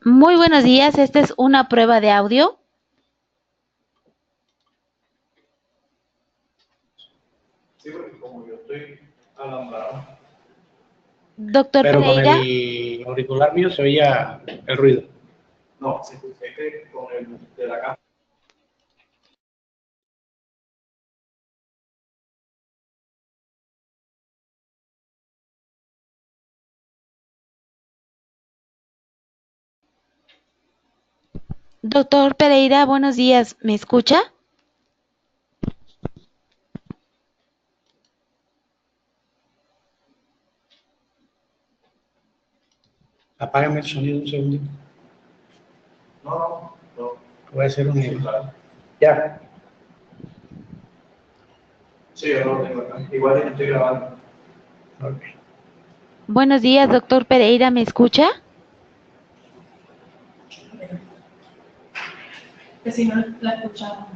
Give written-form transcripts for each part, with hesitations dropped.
Muy buenos días, esta es una prueba de audio. Sí, porque como yo estoy alambrado. Doctor Pero con Pereira, el auricular mío se oía el ruido. No, sí, pues, es que con el de la casa. doctor Pereira, buenos días, ¿me escucha? Apágame el sonido un segundito. No. Voy a hacer un sí, claro. Ya. Sí, yo no lo tengo acá. Igual yo estoy grabando. Ok. Buenos días, doctor Pereira, ¿me escucha? Que si no la escuchamos.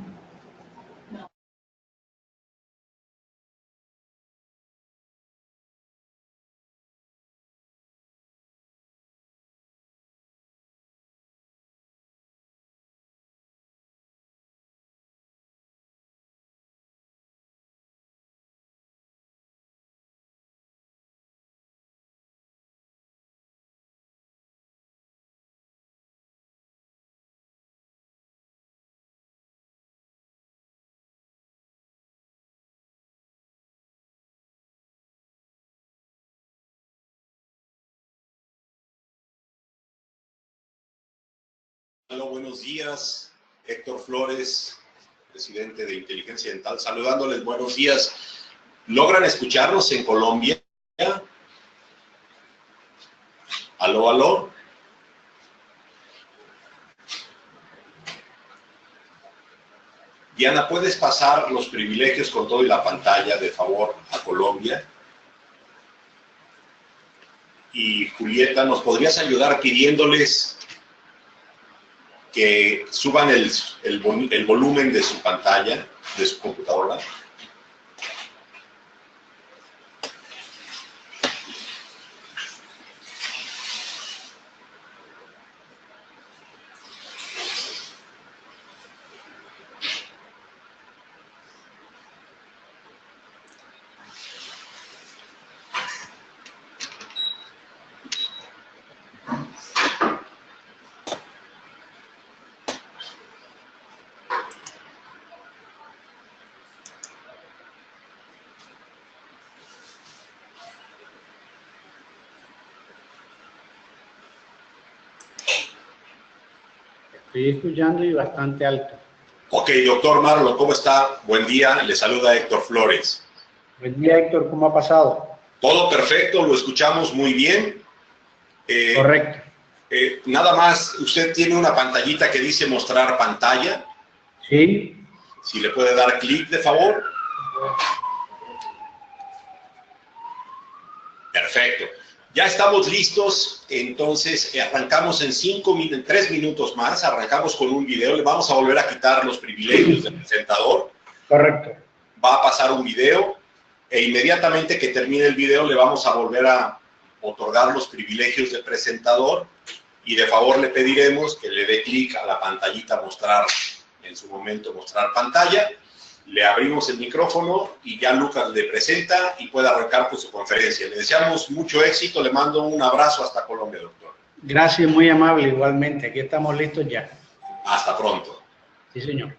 Hola, buenos días. Héctor Flores, presidente de Inteligencia Dental, saludándoles, buenos días. ¿Logran escucharnos en Colombia? ¿Aló, aló? Diana, ¿puedes pasar los privilegios con todo y la pantalla, de favor, a Colombia? Y Julieta, ¿nos podrías ayudar pidiéndoles que suban el volumen de su pantalla, de su computadora? Estoy escuchando y bastante alto. Ok, doctor Marlon, ¿cómo está? Buen día, le saluda Héctor Flores. Buen día, Héctor. ¿Cómo ha pasado? Todo perfecto, lo escuchamos muy bien. Correcto. Nada más, usted tiene una pantallita que dice mostrar pantalla. Sí. Si le puede dar clic, de favor. Perfecto. Ya estamos listos, entonces arrancamos en 3 minutos más, arrancamos con un video, le vamos a volver a quitar los privilegios del presentador. Correcto. Va a pasar un video e inmediatamente que termine el video le vamos a volver a otorgar los privilegios de presentador y de favor le pediremos que le dé clic a la pantallita mostrar, en su momento mostrar pantalla, le abrimos el micrófono y ya Lucas le presenta y puede arrancar con su conferencia. Le deseamos mucho éxito, le mando un abrazo hasta Colombia, doctor. Gracias, muy amable, igualmente. Aquí estamos listos ya. Hasta pronto. Sí, señor.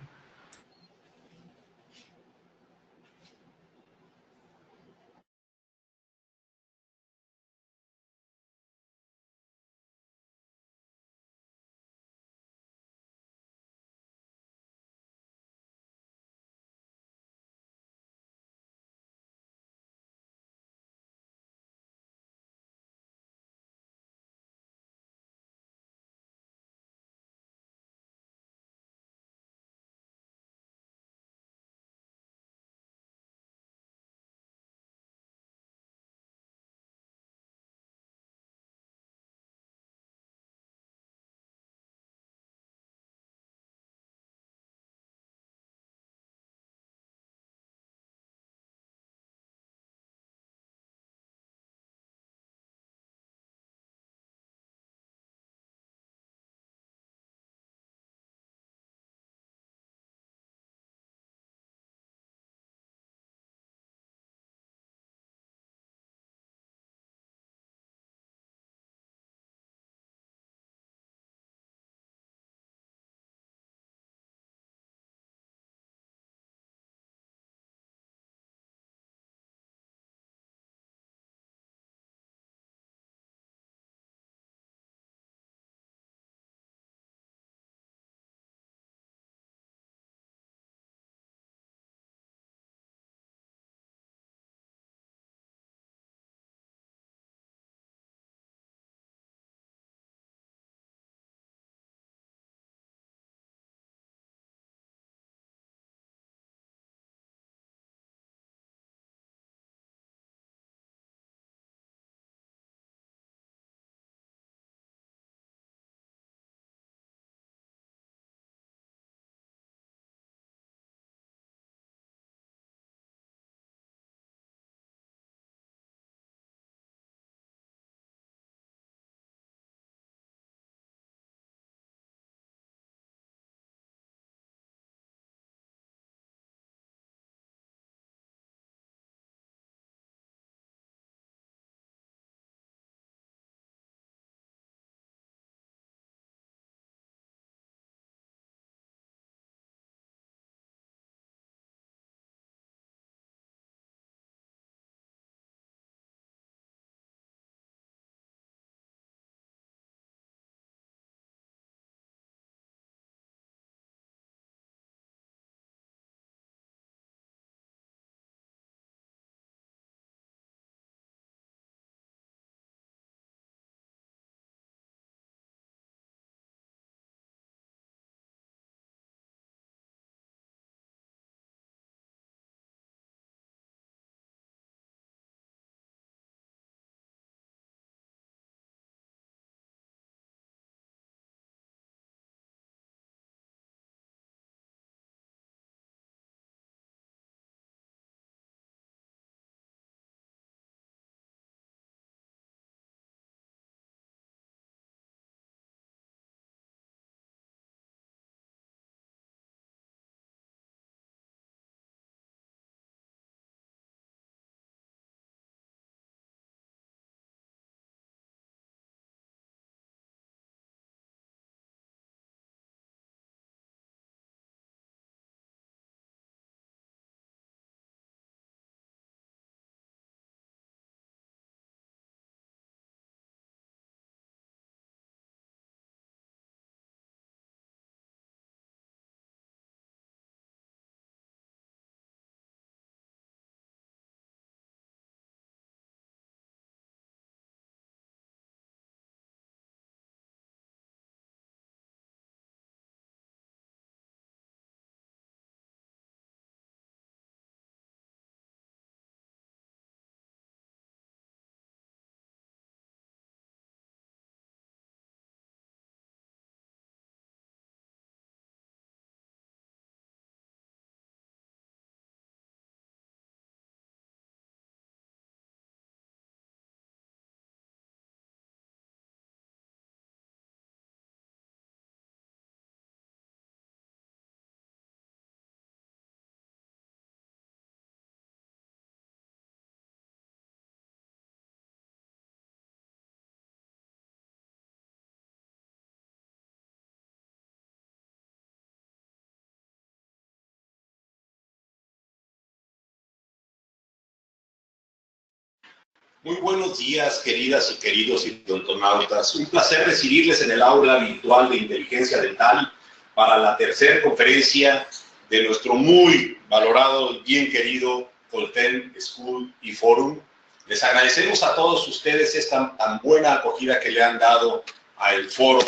Muy buenos días, queridas y queridos odontonautas. Un placer recibirles en el aula virtual de inteligencia dental para la tercera conferencia de nuestro muy valorado y bien querido Colten School y Forum. Les agradecemos a todos ustedes esta tan buena acogida que le han dado al foro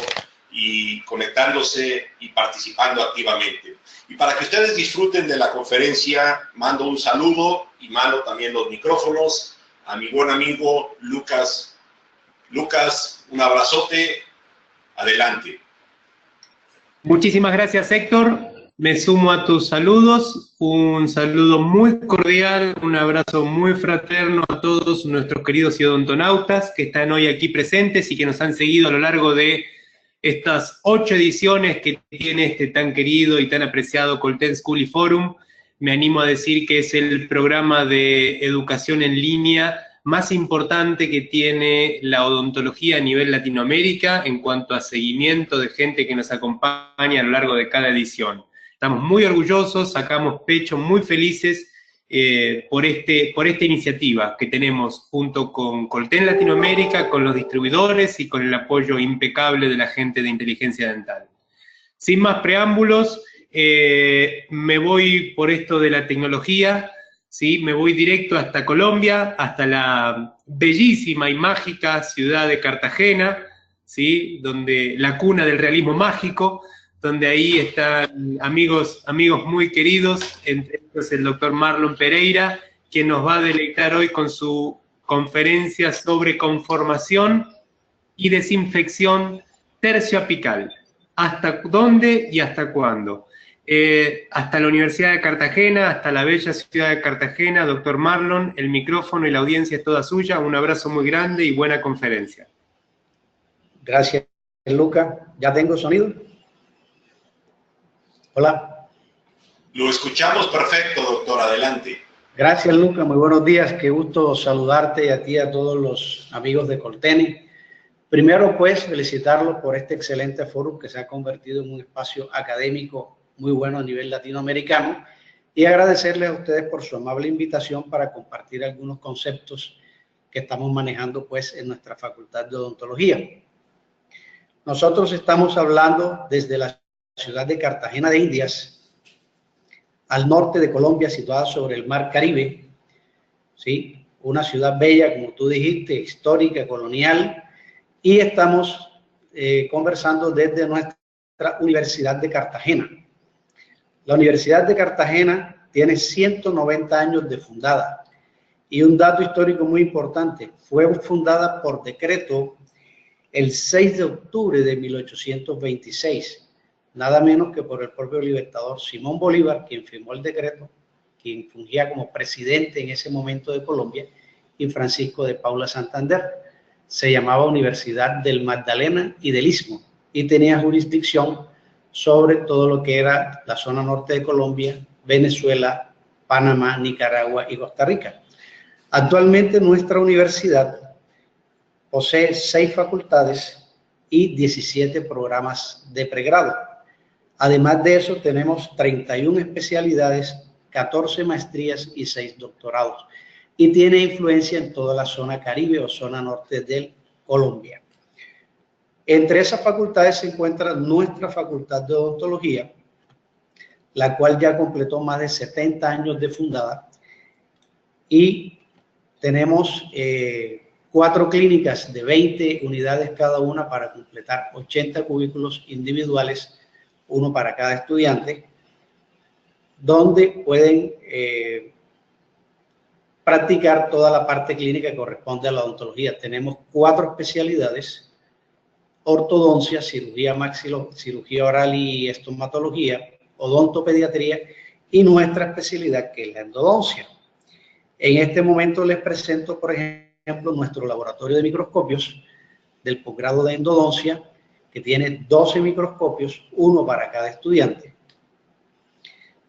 y conectándose y participando activamente. Y para que ustedes disfruten de la conferencia, mando un saludo y mando también los micrófonos a mi buen amigo Lucas. Lucas, un abrazote. Adelante. Muchísimas gracias, Héctor. Me sumo a tus saludos. Un saludo muy cordial, un abrazo muy fraterno a todos nuestros queridos odontonautas que están hoy aquí presentes y que nos han seguido a lo largo de estas 8 ediciones que tiene este tan querido y tan apreciado Colten School y Forum. Me animo a decir que es el programa de educación en línea más importante que tiene la odontología a nivel Latinoamérica en cuanto a seguimiento de gente que nos acompaña a lo largo de cada edición. Estamos muy orgullosos, sacamos pecho, muy felices por esta iniciativa que tenemos junto con Colten Latinoamérica, con los distribuidores y con el apoyo impecable de la gente de inteligencia dental. Sin más preámbulos, me voy por esto de la tecnología, ¿sí? Me voy directo hasta Colombia, hasta la bellísima y mágica ciudad de Cartagena, ¿sí? Donde la cuna del realismo mágico, donde ahí están amigos muy queridos, entre ellos el doctor Marlon Pereira, quien nos va a deleitar hoy con su conferencia sobre conformación y desinfección tercioapical. ¿Hasta dónde y hasta cuándo? Hasta la Universidad de Cartagena, hasta la bella ciudad de Cartagena, doctor Marlon, el micrófono y la audiencia es toda suya. Un abrazo muy grande y buena conferencia. Gracias, Luca. ¿Ya tengo sonido? Hola. Lo escuchamos perfecto, doctor. Adelante. Gracias, Luca. Muy buenos días. Qué gusto saludarte y a ti y a todos los amigos de Colten. Primero, pues, felicitarlos por este excelente foro que se ha convertido en un espacio académico muy bueno a nivel latinoamericano y agradecerles a ustedes por su amable invitación para compartir algunos conceptos que estamos manejando, pues, en nuestra Facultad de Odontología. Nosotros estamos hablando desde la ciudad de Cartagena de Indias, al norte de Colombia, situada sobre el mar Caribe, ¿sí? Una ciudad bella, como tú dijiste, histórica, colonial, y estamos conversando desde nuestra Universidad de Cartagena. La Universidad de Cartagena tiene 190 años de fundada, y un dato histórico muy importante, fue fundada por decreto el 6 de octubre de 1826, nada menos que por el propio libertador Simón Bolívar, quien firmó el decreto, quien fungía como presidente en ese momento de Colombia, y Francisco de Paula Santander. Se llamaba Universidad del Magdalena y del Istmo, y tenía jurisdicción sobre todo lo que era la zona norte de Colombia, Venezuela, Panamá, Nicaragua y Costa Rica. Actualmente nuestra universidad posee 6 facultades y 17 programas de pregrado. Además de eso, tenemos 31 especialidades, 14 maestrías y 6 doctorados. Y tiene influencia en toda la zona Caribe o zona norte de Colombia. Entre esas facultades se encuentra nuestra Facultad de Odontología, la cual ya completó más de 70 años de fundada. Y tenemos 4 clínicas de 20 unidades cada una para completar 80 cubículos individuales, uno para cada estudiante, donde pueden practicar toda la parte clínica que corresponde a la odontología. Tenemos 4 especialidades: ortodoncia, cirugía cirugía oral y estomatología, odontopediatría y nuestra especialidad, que es la endodoncia. En este momento les presento, por ejemplo, nuestro laboratorio de microscopios del posgrado de endodoncia, que tiene 12 microscopios, uno para cada estudiante,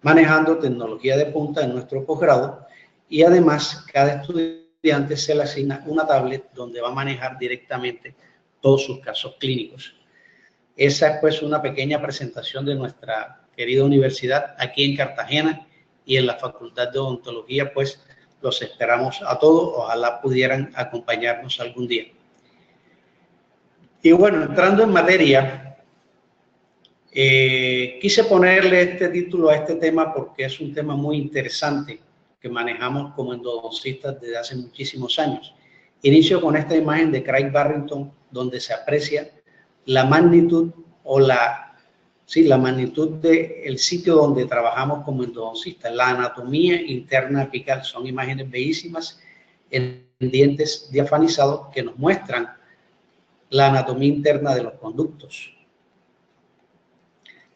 manejando tecnología de punta en nuestro posgrado, y además cada estudiante se le asigna una tablet donde va a manejar directamente todos sus casos clínicos. Esa es pues una pequeña presentación de nuestra querida universidad aquí en Cartagena, y en la Facultad de Odontología pues los esperamos a todos, ojalá pudieran acompañarnos algún día. Y bueno, entrando en materia, quise ponerle este título a este tema porque es un tema muy interesante que manejamos como endodoncistas desde hace muchísimos años. Inicio con esta imagen de Craig Barrington, donde se aprecia la magnitud o la magnitud del sitio donde trabajamos como endodoncistas, la anatomía interna apical. Son imágenes bellísimas en dientes diafanizados que nos muestran la anatomía interna de los conductos,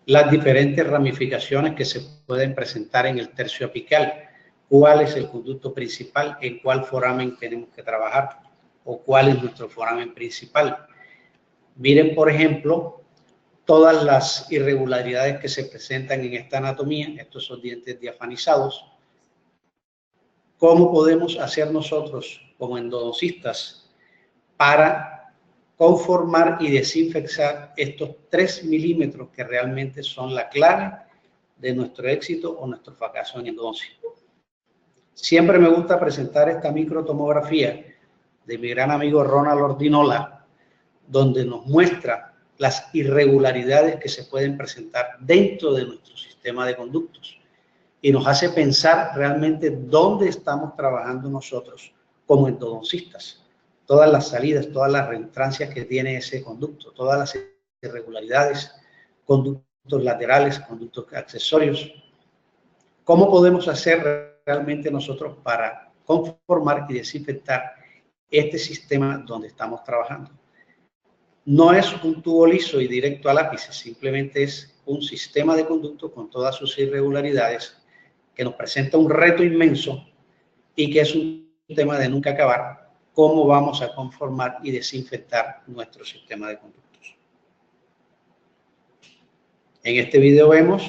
las diferentes ramificaciones que se pueden presentar en el tercio apical, cuál es el conducto principal, en cuál foramen tenemos que trabajar o cuál es nuestro foramen principal. Miren, por ejemplo, todas las irregularidades que se presentan en esta anatomía. Estos son dientes diafanizados. ¿Cómo podemos hacer nosotros como endodoncistas para conformar y desinfectar estos 3 milímetros que realmente son la clave de nuestro éxito o nuestro fracaso en endodoncia? Siempre me gusta presentar esta microtomografía de mi gran amigo Ronald Ordinola, donde nos muestra las irregularidades que se pueden presentar dentro de nuestro sistema de conductos y nos hace pensar realmente dónde estamos trabajando nosotros como endodoncistas. Todas las salidas, todas las reentrancias que tiene ese conducto, todas las irregularidades, conductos laterales, conductos accesorios. ¿Cómo podemos hacer realmente nosotros para conformar y desinfectar este sistema donde estamos trabajando? No es un tubo liso y directo al ápice, simplemente es un sistema de conducto con todas sus irregularidades que nos presenta un reto inmenso y que es un tema de nunca acabar. ¿Cómo vamos a conformar y desinfectar nuestro sistema de conductos? En este video vemos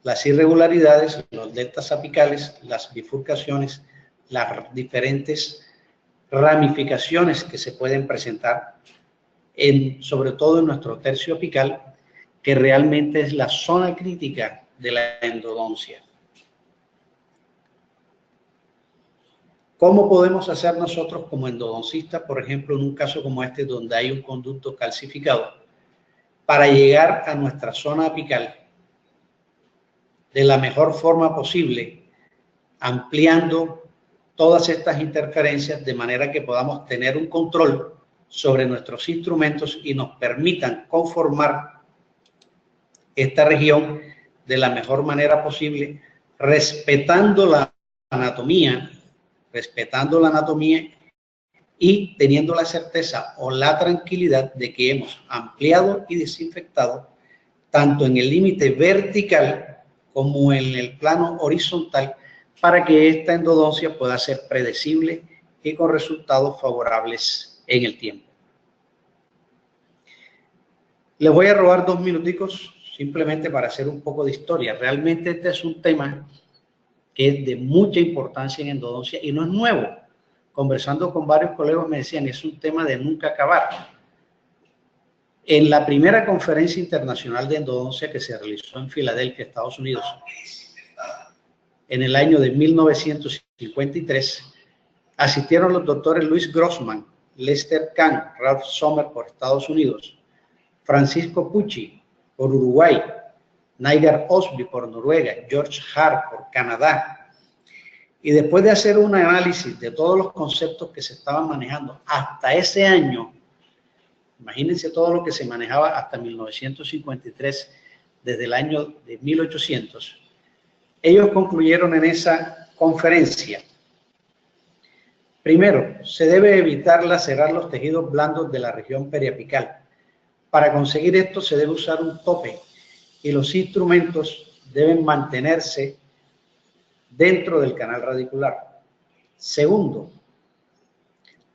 las irregularidades, los deltas apicales, las bifurcaciones, las diferentes ramificaciones que se pueden presentar, sobre todo en nuestro tercio apical, que realmente es la zona crítica de la endodoncia. ¿Cómo podemos hacer nosotros como endodoncistas, por ejemplo, en un caso como este, donde hay un conducto calcificado, para llegar a nuestra zona apical de la mejor forma posible, ampliando todas estas interferencias de manera que podamos tener un control sobre nuestros instrumentos y nos permitan conformar esta región de la mejor manera posible, respetando la anatomía y teniendo la certeza o la tranquilidad de que hemos ampliado y desinfectado tanto en el límite vertical como en el plano horizontal para que esta endodoncia pueda ser predecible y con resultados favorables en el tiempo. Les voy a robar 2 minuticos simplemente para hacer un poco de historia. Realmente este es un tema que es de mucha importancia en endodoncia y no es nuevo. Conversando con varios colegas me decían, es un tema de nunca acabar. En la primera conferencia internacional de endodoncia que se realizó en Filadelfia, Estados Unidos, en el año de 1953, asistieron los doctores Luis Grossman, Lester Kahn, Ralph Sommer por Estados Unidos, Francisco Pucci por Uruguay, Nigel Osby por Noruega, George Hart por Canadá. Y después de hacer un análisis de todos los conceptos que se estaban manejando hasta ese año, imagínense todo lo que se manejaba hasta 1953, desde el año de 1800, ellos concluyeron en esa conferencia. Primero, se debe evitar lacerar los tejidos blandos de la región periapical. Para conseguir esto se debe usar un tope y los instrumentos deben mantenerse dentro del canal radicular. Segundo,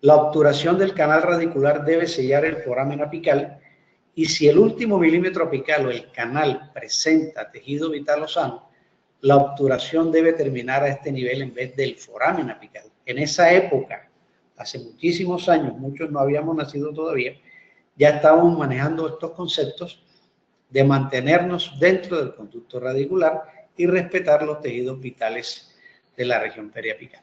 la obturación del canal radicular debe sellar el foramen apical y si el último milímetro apical o el canal presenta tejido vitalosano, la obturación debe terminar a este nivel en vez del foramen apical. En esa época, hace muchísimos años, muchos no habíamos nacido todavía, ya estábamos manejando estos conceptos de mantenernos dentro del conducto radicular y respetar los tejidos vitales de la región periapical.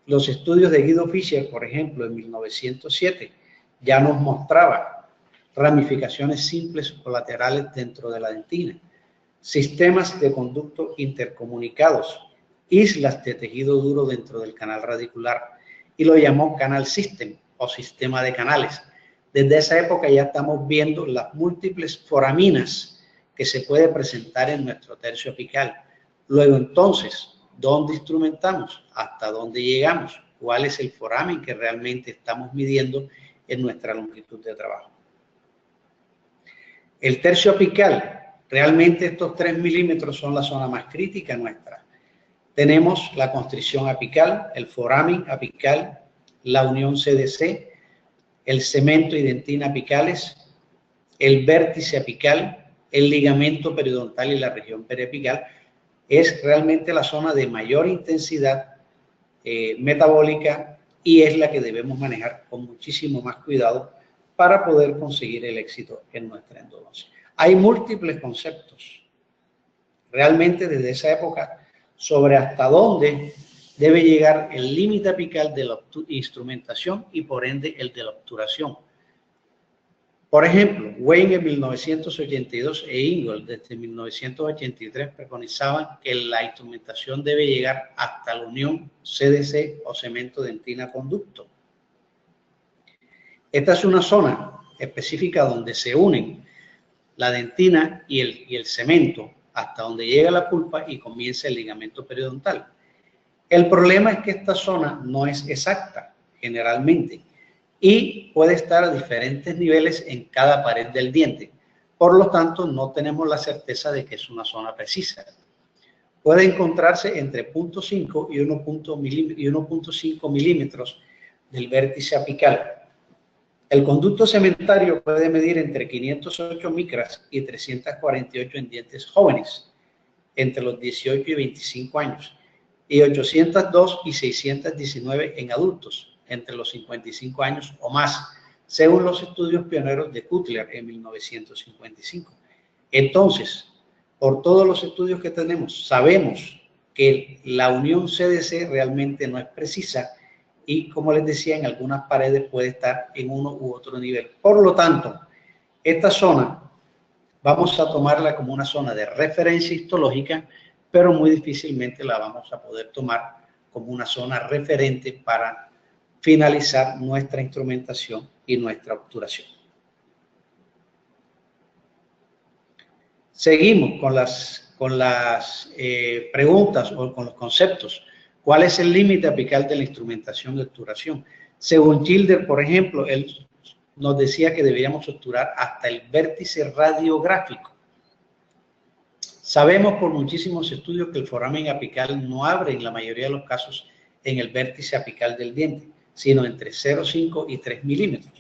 Los estudios de Guido Fischer, por ejemplo, en 1907, ya nos mostraba ramificaciones simples o laterales dentro de la dentina, sistemas de conducto intercomunicados, islas de tejido duro dentro del canal radicular, y lo llamó canal system o sistema de canales. Desde esa época ya estamos viendo las múltiples foraminas que se puede presentar en nuestro tercio apical. Luego entonces, ¿dónde instrumentamos? ¿Hasta dónde llegamos? ¿Cuál es el foramen que realmente estamos midiendo en nuestra longitud de trabajo? El tercio apical, realmente estos 3 milímetros son la zona más crítica nuestra. Tenemos la constricción apical, el foramen apical, la unión CDC, el cemento y dentina apicales, el vértice apical, el ligamento periodontal y la región periapical. Es realmente la zona de mayor intensidad metabólica y es la que debemos manejar con muchísimo más cuidado para poder conseguir el éxito en nuestra endodoncia. Hay múltiples conceptos realmente desde esa época sobre hasta dónde debe llegar el límite apical de la instrumentación y por ende el de la obturación. Por ejemplo, Wayne en 1982 e Ingold desde 1983 preconizaban que la instrumentación debe llegar hasta la unión CDC o cemento dentina conducto. Esta es una zona específica donde se unen la dentina y el cemento hasta donde llega la pulpa y comienza el ligamento periodontal. El problema es que esta zona no es exacta generalmente y puede estar a diferentes niveles en cada pared del diente. Por lo tanto, no tenemos la certeza de que es una zona precisa. Puede encontrarse entre 0.5 y 1.5 milímetros del vértice apical. El conducto cementario puede medir entre 508 micras y 348 en dientes jóvenes, entre los 18 y 25 años, y 802 y 619 en adultos, entre los 55 años o más, según los estudios pioneros de Cutler en 1955. Entonces, por todos los estudios que tenemos, sabemos que la unión CDC realmente no es precisa y, como les decía, en algunas paredes puede estar en uno u otro nivel. Por lo tanto, esta zona vamos a tomarla como una zona de referencia histológica, pero muy difícilmente la vamos a poder tomar como una zona referente para finalizar nuestra instrumentación y nuestra obturación. Seguimos con las preguntas o con los conceptos. ¿Cuál es el límite apical de la instrumentación de obturación? Según Gilder, por ejemplo, él nos decía que deberíamos obturar hasta el vértice radiográfico. Sabemos por muchísimos estudios que el foramen apical no abre en la mayoría de los casos en el vértice apical del diente, sino entre 0,5 y 3 milímetros.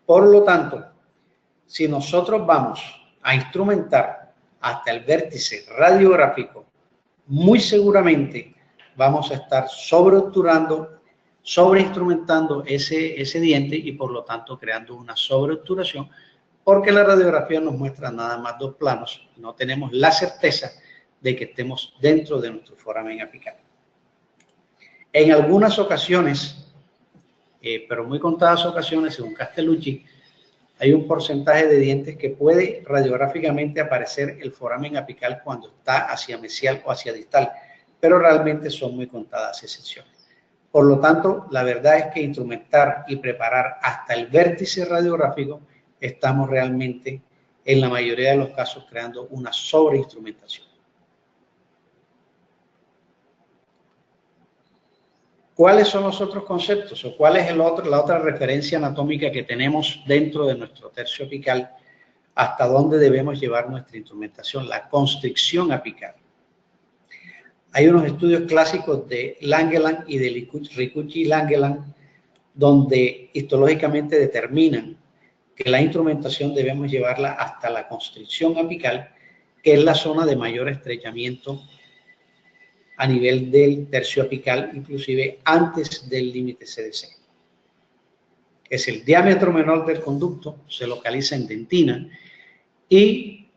Por lo tanto, si nosotros vamos a instrumentar hasta el vértice radiográfico, muy seguramente vamos a estar sobreobturando, sobreinstrumentando ese diente y por lo tanto creando una sobreobturación, porque la radiografía nos muestra nada más 2 planos, no tenemos la certeza de que estemos dentro de nuestro foramen apical. En algunas ocasiones, pero muy contadas ocasiones, según Castellucci, hay un porcentaje de dientes que puede radiográficamente aparecer el foramen apical cuando está hacia mesial o hacia distal, pero realmente son muy contadas excepciones. Por lo tanto, la verdad es que instrumentar y preparar hasta el vértice radiográfico, estamos realmente, en la mayoría de los casos, creando una sobreinstrumentación. ¿Cuáles son los otros conceptos o cuál es la otra referencia anatómica que tenemos dentro de nuestro tercio apical? ¿Hasta dónde debemos llevar nuestra instrumentación? La constricción apical. Hay unos estudios clásicos de Langeland y de Ricucci y Langeland donde histológicamente determinan que la instrumentación debemos llevarla hasta la constricción apical, que es la zona de mayor estrechamiento a nivel del tercio apical, inclusive antes del límite CDC. Es el diámetro menor del conducto, se localiza en dentina y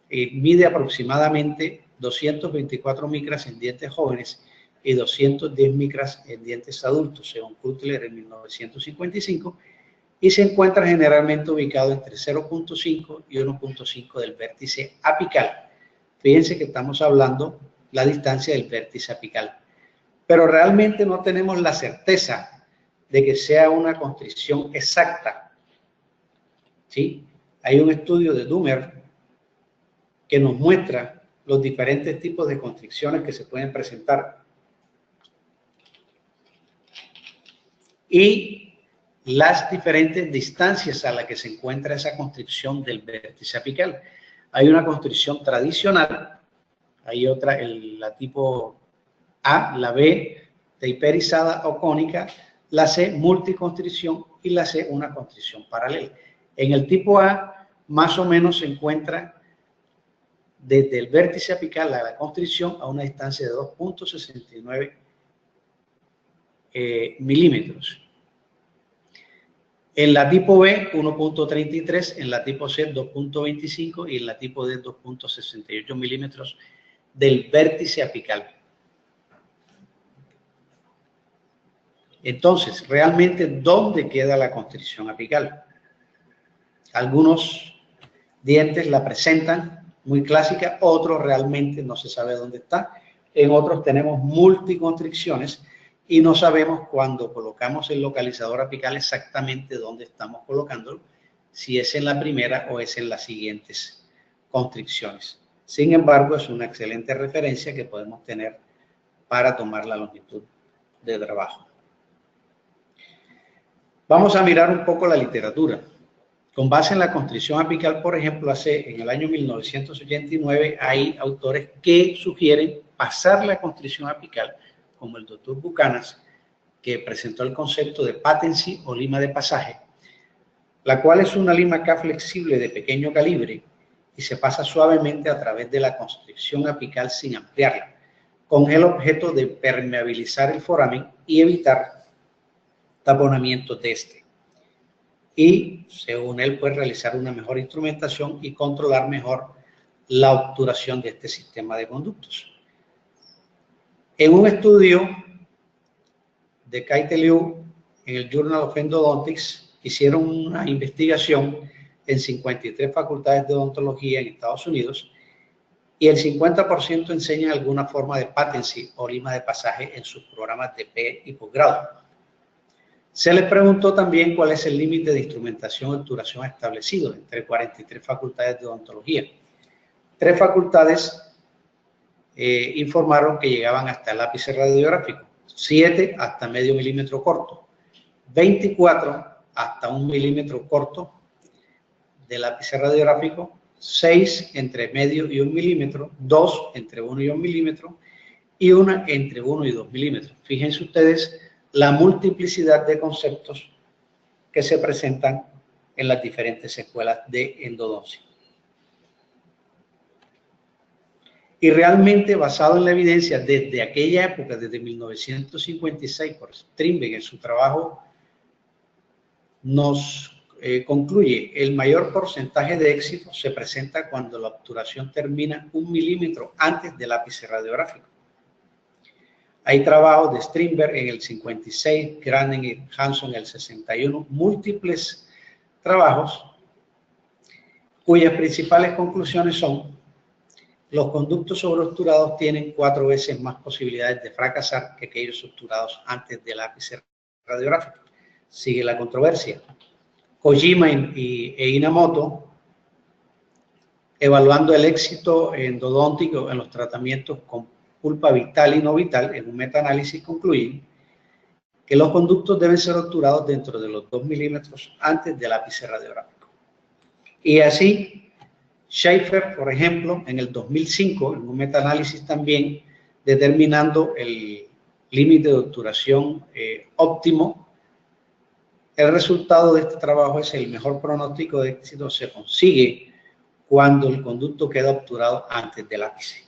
mide aproximadamente 224 micras en dientes jóvenes y 210 micras en dientes adultos, según Cutler en 1955, y se encuentra generalmente ubicado entre 0.5 y 1.5 del vértice apical. Fíjense que estamos hablando la distancia del vértice apical, pero realmente no tenemos la certeza de que sea una constricción exacta. ¿Sí? Hay un estudio de Dummer que nos muestra los diferentes tipos de constricciones que se pueden presentar y las diferentes distancias a las que se encuentra esa constricción del vértice apical. Hay una constricción tradicional, hay otra, la tipo A, la B, taperizada o cónica, la C, multiconstricción, y la C, una constricción paralela. En el tipo A, más o menos se encuentra desde el vértice apical a la constricción a una distancia de 2.69 milímetros. En la tipo B, 1.33, en la tipo C, 2.25 y en la tipo D, 2.68 milímetros del vértice apical. Entonces, realmente, ¿dónde queda la constricción apical? Algunos dientes la presentan muy clásica, otros realmente no se sabe dónde está. En otros tenemos multiconstricciones y no sabemos cuando colocamos el localizador apical exactamente dónde estamos colocándolo, si es en la primera o es en las siguientes constricciones. Sin embargo, es una excelente referencia que podemos tener para tomar la longitud de trabajo. Vamos a mirar un poco la literatura. Con base en la constricción apical, por ejemplo, en el año 1989 hay autores que sugieren pasar la constricción apical, como el doctor Bucanas, que presentó el concepto de patency o lima de pasaje, la cual es una lima K flexible de pequeño calibre y se pasa suavemente a través de la constricción apical sin ampliarla, con el objeto de permeabilizar el foramen y evitar taponamiento de este. Y, según él, puede realizar una mejor instrumentación y controlar mejor la obturación de este sistema de conductos. En un estudio de Kaite Liu en el Journal of Endodontics, hicieron una investigación en 53 facultades de odontología en Estados Unidos y el 50% enseña alguna forma de patency o lima de pasaje en sus programas de pre y posgrado. Se les preguntó también cuál es el límite de instrumentación y obturación establecido entre 43 facultades de odontología. 3 facultades informaron que llegaban hasta el ápice radiográfico, 7 hasta medio milímetro corto, 24 hasta 1 milímetro corto del ápice radiográfico, 6 entre medio y 1 milímetro, 2 entre 1 y 1 milímetro y 1 entre 1 y 2 milímetros. Fíjense ustedes la multiplicidad de conceptos que se presentan en las diferentes escuelas de endodoncia. Y realmente, basado en la evidencia desde aquella época, desde 1956, por Strindberg en su trabajo, nos concluye el mayor porcentaje de éxito se presenta cuando la obturación termina 1 milímetro antes del ápice radiográfico. Hay trabajos de Strindberg en el 56, Granen y Hanson en el 61, múltiples trabajos cuyas principales conclusiones son: los conductos sobreobturados tienen 4 veces más posibilidades de fracasar que aquellos obturados antes del ápice radiográfico. Sigue la controversia. Kojima e Inamoto, evaluando el éxito endodóntico en los tratamientos con pulpa vital y no vital, en un metaanálisis concluyen que los conductos deben ser obturados dentro de los 2 milímetros antes del ápice radiográfico. Y así, Schaefer, por ejemplo, en el 2005, en un metaanálisis también, determinando el límite de obturación óptimo, el resultado de este trabajo es el mejor pronóstico de éxito se consigue cuando el conducto queda obturado antes del ápice.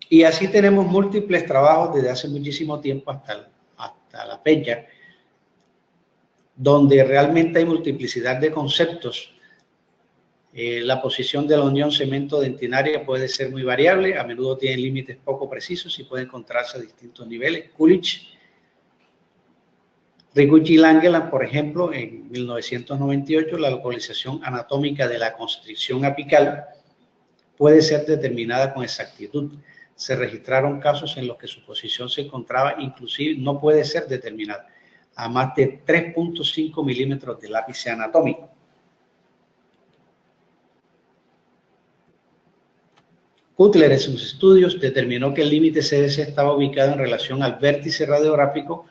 Y así tenemos múltiples trabajos desde hace muchísimo tiempo hasta la fecha, donde realmente hay multiplicidad de conceptos La posición de la unión cemento-dentinaria puede ser muy variable, a menudo tienen límites poco precisos y puede encontrarse a distintos niveles. Kulich, Rigucci y Langeland, por ejemplo, en 1998, la localización anatómica de la constricción apical puede ser determinada con exactitud. Se registraron casos en los que su posición se encontraba, inclusive no puede ser determinada, a más de 3.5 milímetros del ápice anatómico. Cutler en sus estudios determinó que el límite CDC estaba ubicado en relación al vértice radiográfico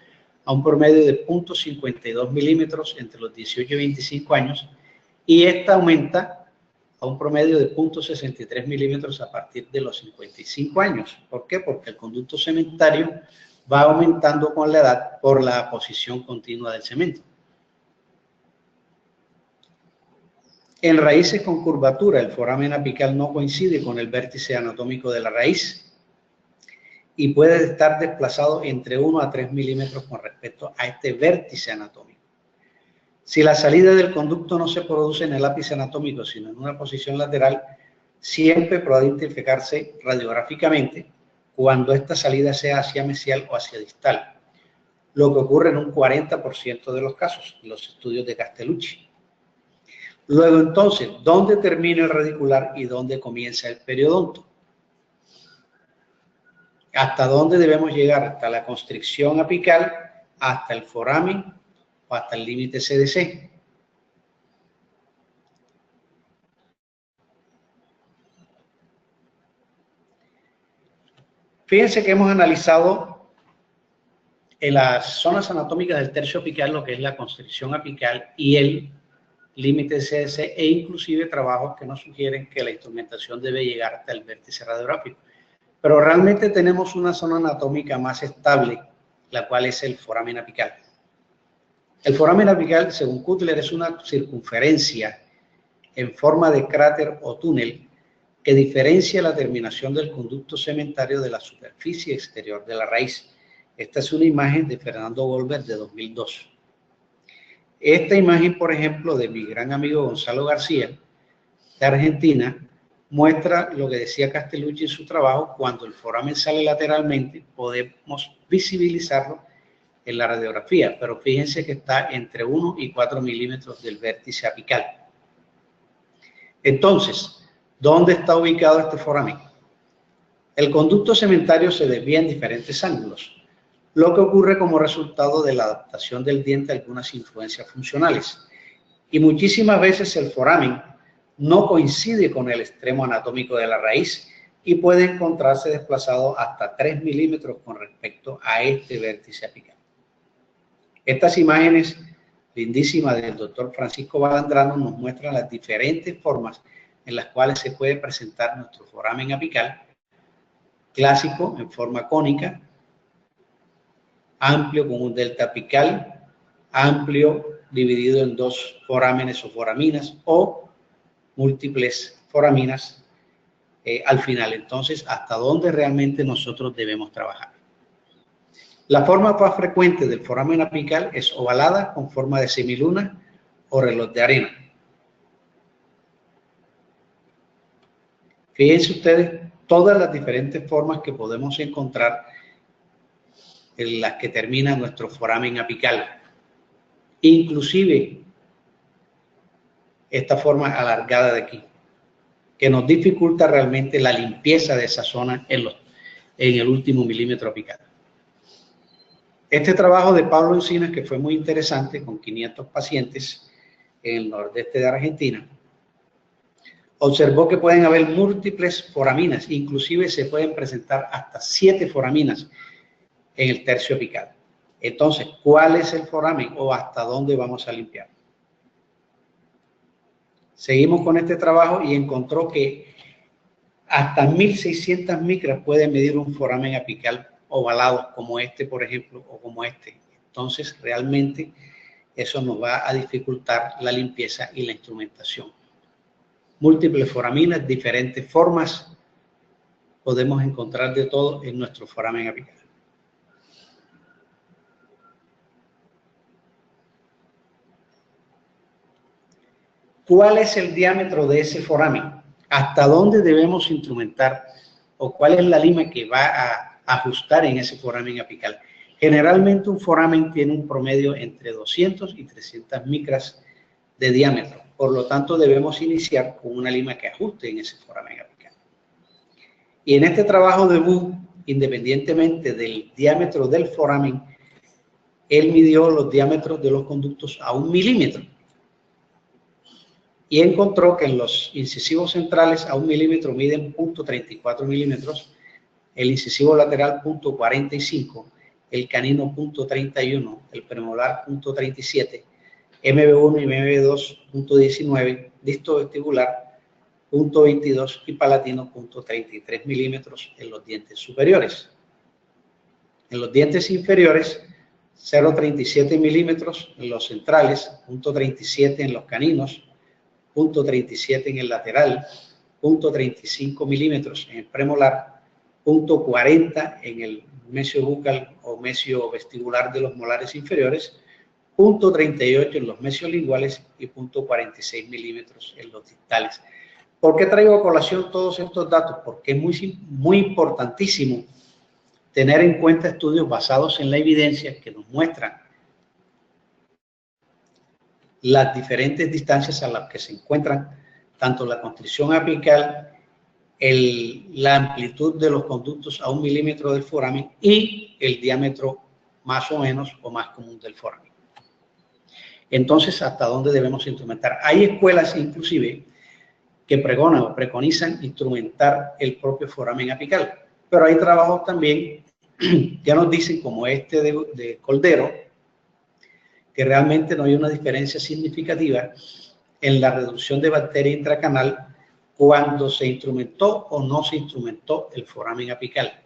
a un promedio de 0.52 milímetros entre los 18 y 25 años y esta aumenta a un promedio de 0.63 milímetros a partir de los 55 años. ¿Por qué? Porque el conducto cementario va aumentando con la edad por la posición continua del cemento. En raíces con curvatura, el foramen apical no coincide con el vértice anatómico de la raíz y puede estar desplazado entre 1 a 3 milímetros con respecto a este vértice anatómico. Si la salida del conducto no se produce en el ápice anatómico, sino en una posición lateral, siempre podrá identificarse radiográficamente cuando esta salida sea hacia mesial o hacia distal, lo que ocurre en un 40% de los casos, en los estudios de Castellucci. Luego, entonces, ¿dónde termina el radicular y dónde comienza el periodonto? ¿Hasta dónde debemos llegar? ¿Hasta la constricción apical, hasta el foramen o hasta el límite CDC? Fíjense que hemos analizado en las zonas anatómicas del tercio apical lo que es la constricción apical y el límite CDC e inclusive trabajos que nos sugieren que la instrumentación debe llegar hasta el vértice radiográfico. Pero realmente tenemos una zona anatómica más estable, la cual es el foramen apical. El foramen apical, según Cutler, es una circunferencia en forma de cráter o túnel que diferencia la terminación del conducto cementario de la superficie exterior de la raíz. Esta es una imagen de Fernando Goldberg de 2002. Esta imagen, por ejemplo, de mi gran amigo Gonzalo García, de Argentina, muestra lo que decía Castellucci en su trabajo: cuando el foramen sale lateralmente, podemos visibilizarlo en la radiografía, pero fíjense que está entre 1 y 4 milímetros del vértice apical. Entonces, ¿dónde está ubicado este foramen? El conducto cementario se desvía en diferentes ángulos, lo que ocurre como resultado de la adaptación del diente a algunas influencias funcionales. Y muchísimas veces el foramen no coincide con el extremo anatómico de la raíz y puede encontrarse desplazado hasta 3 milímetros con respecto a este vértice apical. Estas imágenes lindísimas del doctor Francisco Balandrano nos muestran las diferentes formas en las cuales se puede presentar nuestro foramen apical: clásico en forma cónica, amplio con un delta apical, amplio dividido en dos forámenes o foraminas, o múltiples foraminas al final. Entonces, ¿hasta dónde realmente nosotros debemos trabajar? La forma más frecuente del foramen apical es ovalada con forma de semiluna o reloj de arena. Fíjense ustedes todas las diferentes formas que podemos encontrar en las que termina nuestro foramen apical. Inclusive esta forma alargada de aquí, que nos dificulta realmente la limpieza de esa zona en el último milímetro apical. Este trabajo de Pablo Encinas, que fue muy interesante, con 500 pacientes en el nordeste de Argentina, observó que pueden haber múltiples foraminas, inclusive se pueden presentar hasta 7 foraminas en el tercio apical. Entonces, ¿cuál es el foramen o hasta dónde vamos a limpiar? Seguimos con este trabajo y encontró que hasta 1600 micras puede medir un foramen apical ovalado, como este, por ejemplo, o como este. Entonces, realmente eso nos va a dificultar la limpieza y la instrumentación. Múltiples foraminas, diferentes formas, podemos encontrar de todo en nuestro foramen apical. ¿cuál es el diámetro de ese foramen? ¿Hasta dónde debemos instrumentar o cuál es la lima que va a ajustar en ese foramen apical? Generalmente un foramen tiene un promedio entre 200 y 300 micras de diámetro. Por lo tanto, debemos iniciar con una lima que ajuste en ese foramen apical. Y en este trabajo de Wu, independientemente del diámetro del foramen, él midió los diámetros de los conductos a 1 milímetro. Y encontró que en los incisivos centrales a 1 milímetro miden 0.34 milímetros, el incisivo lateral 0.45, el canino 0.31, el premolar 0.37, MB1 y MB2 0.19, disco vestibular 0.22 y palatino 0.33 milímetros en los dientes superiores. En los dientes inferiores 0.37 milímetros en los centrales, 0.37 en los caninos, 0.37 en el lateral, 0.35 milímetros en el premolar, 0.40 en el mesio bucal o mesio vestibular de los molares inferiores, 0.38 en los mesiolinguales y 0.46 milímetros en los distales. ¿Por qué traigo a colación todos estos datos? Porque es muy importantísimo tener en cuenta estudios basados en la evidencia que nos muestran las diferentes distancias a las que se encuentran tanto la constricción apical, la amplitud de los conductos a 1 milímetro del foramen y el diámetro más o menos o más común del foramen. Entonces, ¿hasta dónde debemos instrumentar? Hay escuelas inclusive que pregonan o preconizan instrumentar el propio foramen apical, pero hay trabajos también que nos dicen, como este de Coldero, que realmente no hay una diferencia significativa en la reducción de bacteria intracanal cuando se instrumentó o no se instrumentó el foramen apical.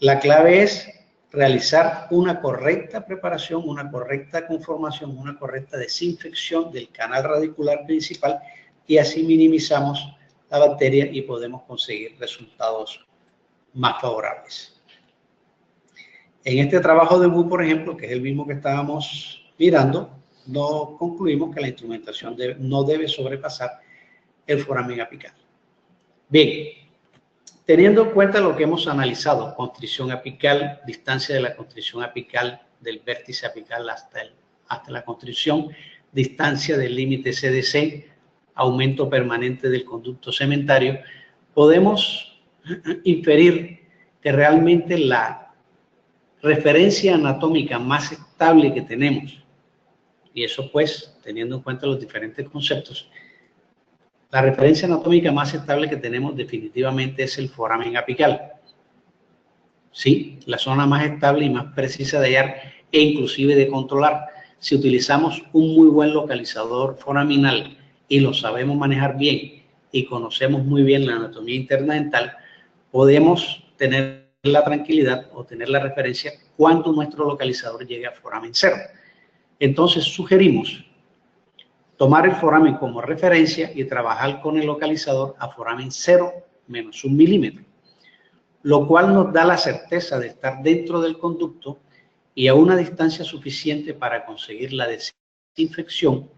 La clave es realizar una correcta preparación, una correcta conformación, una correcta desinfección del canal radicular principal y así minimizamos la bacteria y podemos conseguir resultados más favorables. En este trabajo de Wu, por ejemplo, que es el mismo que estábamos mirando, no concluimos que la instrumentación no debe sobrepasar el foramen apical. Bien, teniendo en cuenta lo que hemos analizado, constricción apical, distancia de la constricción apical del vértice apical hasta la constricción, distancia del límite CDC, aumento permanente del conducto cementario, podemos inferir que realmente la referencia anatómica más estable que tenemos, y eso pues teniendo en cuenta los diferentes conceptos, la referencia anatómica más estable que tenemos definitivamente es el foramen apical. Sí, la zona más estable y más precisa de hallar e inclusive de controlar. Si utilizamos un muy buen localizador foraminal y lo sabemos manejar bien y conocemos muy bien la anatomía interna dental, podemos tener la tranquilidad o tener la referencia cuando nuestro localizador llegue a foramen cero. Entonces sugerimos tomar el foramen como referencia y trabajar con el localizador a foramen 0 menos 1 milímetro, lo cual nos da la certeza de estar dentro del conducto y a una distancia suficiente para conseguir la desinfección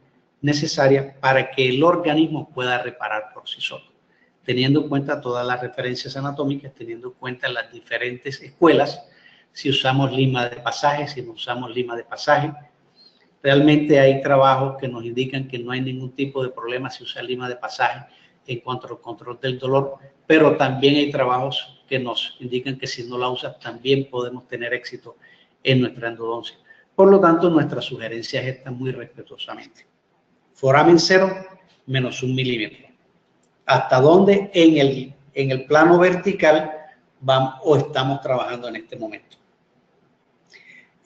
necesaria para que el organismo pueda reparar por sí solo, teniendo en cuenta todas las referencias anatómicas, teniendo en cuenta las diferentes escuelas, si usamos lima de pasaje, si no usamos lima de pasaje. Realmente hay trabajos que nos indican que no hay ningún tipo de problema si usa lima de pasaje en cuanto al control del dolor, pero también hay trabajos que nos indican que si no la usas también podemos tener éxito en nuestra endodoncia. Por lo tanto, nuestras sugerencias están muy respetuosamente. Foramen 0 menos 1 milímetro. ¿Hasta dónde en el plano vertical vamos o estamos trabajando en este momento?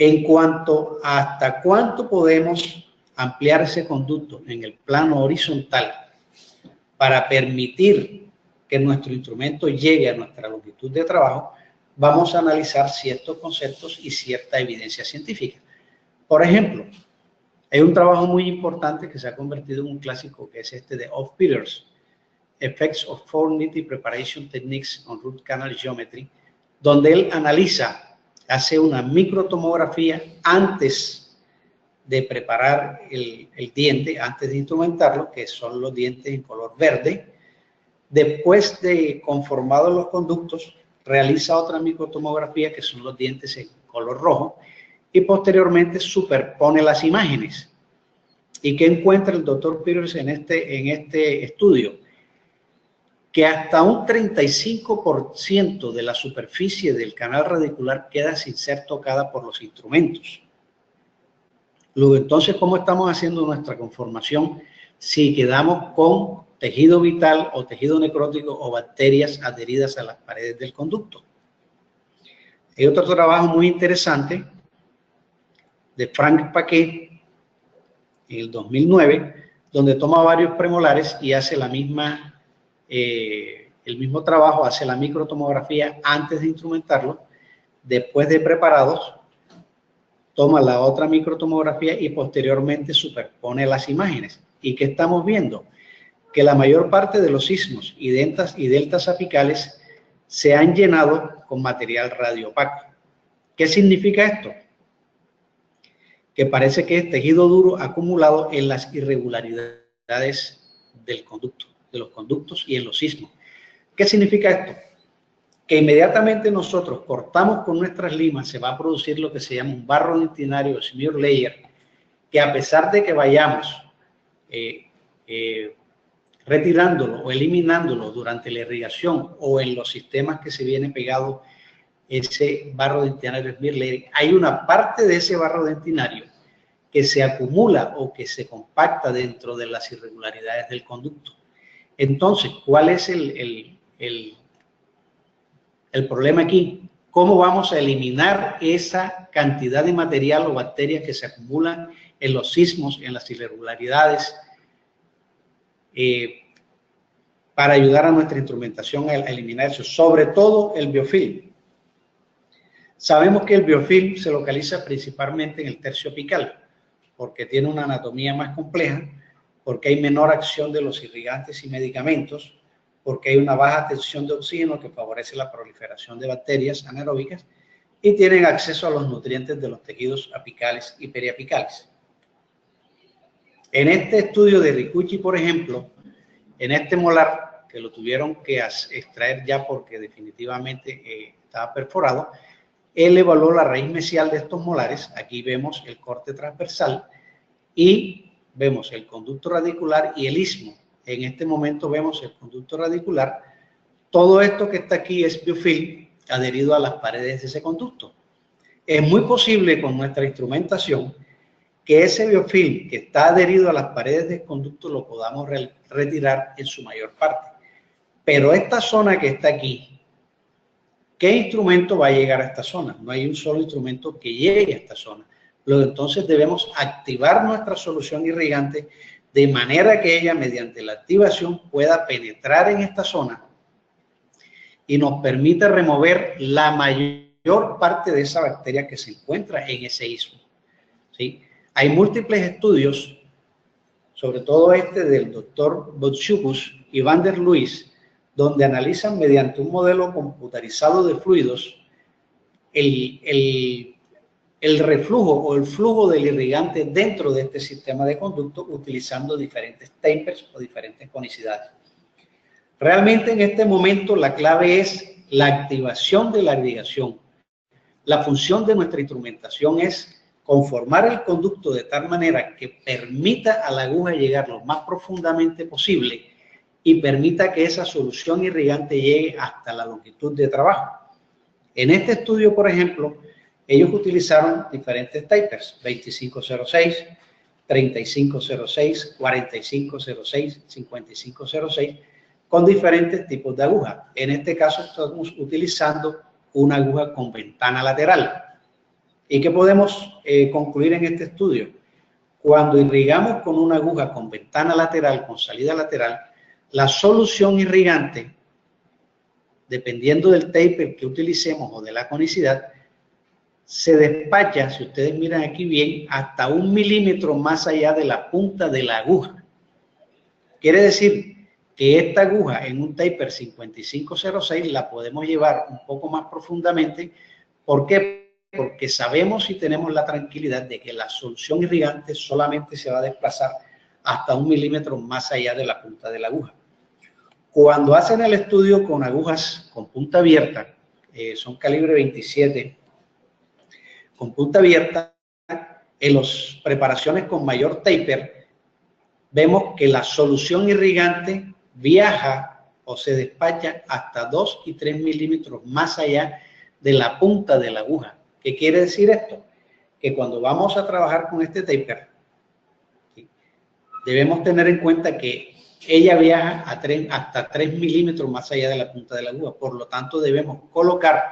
En cuanto a hasta cuánto podemos ampliar ese conducto en el plano horizontal para permitir que nuestro instrumento llegue a nuestra longitud de trabajo, vamos a analizar ciertos conceptos y cierta evidencia científica. Por ejemplo, hay un trabajo muy importante que se ha convertido en un clásico, que es este de Of Peters, Effects of Fornity Preparation Techniques on Root Canal Geometry, donde él hace una microtomografía antes de preparar el diente antes de instrumentarlo, que son los dientes en color verde. Después de conformados los conductos, realiza otra microtomografía, que son los dientes en color rojo, y posteriormente superpone las imágenes. ¿Y qué encuentra el doctor Peters en este estudio? Que hasta un 35% de la superficie del canal radicular queda sin ser tocada por los instrumentos. Luego, entonces, ¿cómo estamos haciendo nuestra conformación si quedamos con tejido vital o tejido necrótico o bacterias adheridas a las paredes del conducto? Hay otro trabajo muy interesante de Frank Paquet en el 2009, donde toma varios premolares y hace el mismo trabajo, hace la microtomografía antes de instrumentarlo, después de preparados, toma la otra microtomografía y posteriormente superpone las imágenes. ¿Y qué estamos viendo? Que la mayor parte de los sismos y deltas apicales se han llenado con material radiopaco. ¿Qué significa esto? Que parece que es tejido duro acumulado en las irregularidades del conducto, de los conductos y en los sismos. ¿Qué significa esto? Que inmediatamente nosotros cortamos con nuestras limas, se va a producir lo que se llama un barro dentinario, smear layer, que a pesar de que vayamos retirándolo o eliminándolo durante la irrigación o en los sistemas que se viene pegado ese barro dentinario smear layer, hay una parte de ese barro dentinario que se acumula o que se compacta dentro de las irregularidades del conducto. Entonces, ¿cuál es el problema aquí? ¿Cómo vamos a eliminar esa cantidad de material o bacterias que se acumulan en los sismos, en las irregularidades, para ayudar a nuestra instrumentación a eliminar eso? Sobre todo el biofilm. Sabemos que el biofilm se localiza principalmente en el tercio apical, porque tiene una anatomía más compleja, porque hay menor acción de los irrigantes y medicamentos, porque hay una baja tensión de oxígeno que favorece la proliferación de bacterias anaeróbicas y tienen acceso a los nutrientes de los tejidos apicales y periapicales. En este estudio de Ricucci, por ejemplo, en este molar, que lo tuvieron que extraer ya porque definitivamente estaba perforado, él evaluó la raíz mesial de estos molares. Aquí vemos el corte transversal y vemos el conducto radicular y el istmo. En este momento vemos el conducto radicular. Todo esto que está aquí es biofilm adherido a las paredes de ese conducto. Es muy posible con nuestra instrumentación que ese biofilm que está adherido a las paredes del conducto lo podamos retirar en su mayor parte. Pero esta zona que está aquí, ¿qué instrumento va a llegar a esta zona? No hay un solo instrumento que llegue a esta zona. Luego, entonces debemos activar nuestra solución irrigante de manera que ella, mediante la activación, pueda penetrar en esta zona y nos permita remover la mayor parte de esa bacteria que se encuentra en ese istmo, ¿sí? Hay múltiples estudios, sobre todo este del doctor Botschukus y Van der Luis, donde analizan mediante un modelo computarizado de fluidos el reflujo o el flujo del irrigante dentro de este sistema de conducto utilizando diferentes tapers o diferentes conicidades. Realmente en este momento la clave es la activación de la irrigación. La función de nuestra instrumentación es conformar el conducto de tal manera que permita a la aguja llegar lo más profundamente posible y permita que esa solución irrigante llegue hasta la longitud de trabajo. En este estudio, por ejemplo, ellos utilizaron diferentes tapers, 2506, 3506, 4506, 5506, con diferentes tipos de aguja. En este caso estamos utilizando una aguja con ventana lateral. ¿Y qué podemos concluir en este estudio? Cuando irrigamos con una aguja con ventana lateral, con salida lateral, la solución irrigante, dependiendo del taper que utilicemos o de la conicidad, se despacha, si ustedes miran aquí bien, hasta 1 milímetro más allá de la punta de la aguja. Quiere decir que esta aguja en un taper 5506 la podemos llevar un poco más profundamente. ¿Por qué? Porque sabemos y tenemos la tranquilidad de que la solución irrigante solamente se va a desplazar hasta 1 milímetro más allá de la punta de la aguja. Cuando hacen el estudio con agujas con punta abierta, son calibre 27, con punta abierta, en las preparaciones con mayor taper, vemos que la solución irrigante viaja o se despacha hasta 2 y 3 milímetros más allá de la punta de la aguja. ¿Qué quiere decir esto? Que cuando vamos a trabajar con este taper, ¿sí?, debemos tener en cuenta que ella viaja hasta 3 milímetros más allá de la punta de la aguja. Por lo tanto, debemos colocar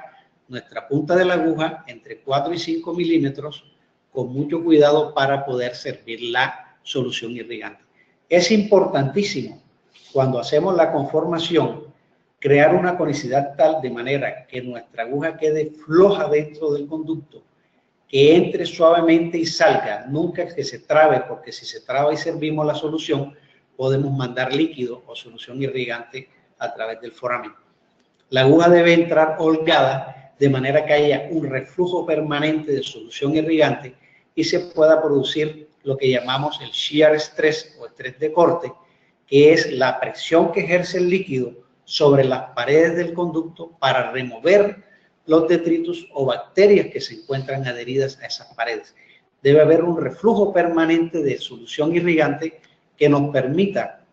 nuestra punta de la aguja entre 4 y 5 milímetros con mucho cuidado para poder servir la solución irrigante. Es importantísimo cuando hacemos la conformación crear una conicidad tal de manera que nuestra aguja quede floja dentro del conducto, que entre suavemente y salga, nunca que se trabe, porque si se traba y servimos la solución, podemos mandar líquido o solución irrigante a través del foramen. La aguja debe entrar holgada de manera que haya un reflujo permanente de solución irrigante y se pueda producir lo que llamamos el shear stress o estrés de corte, que es la presión que ejerce el líquido sobre las paredes del conducto para remover los detritus o bacterias que se encuentran adheridas a esas paredes. Debe haber un reflujo permanente de solución irrigante que nos permita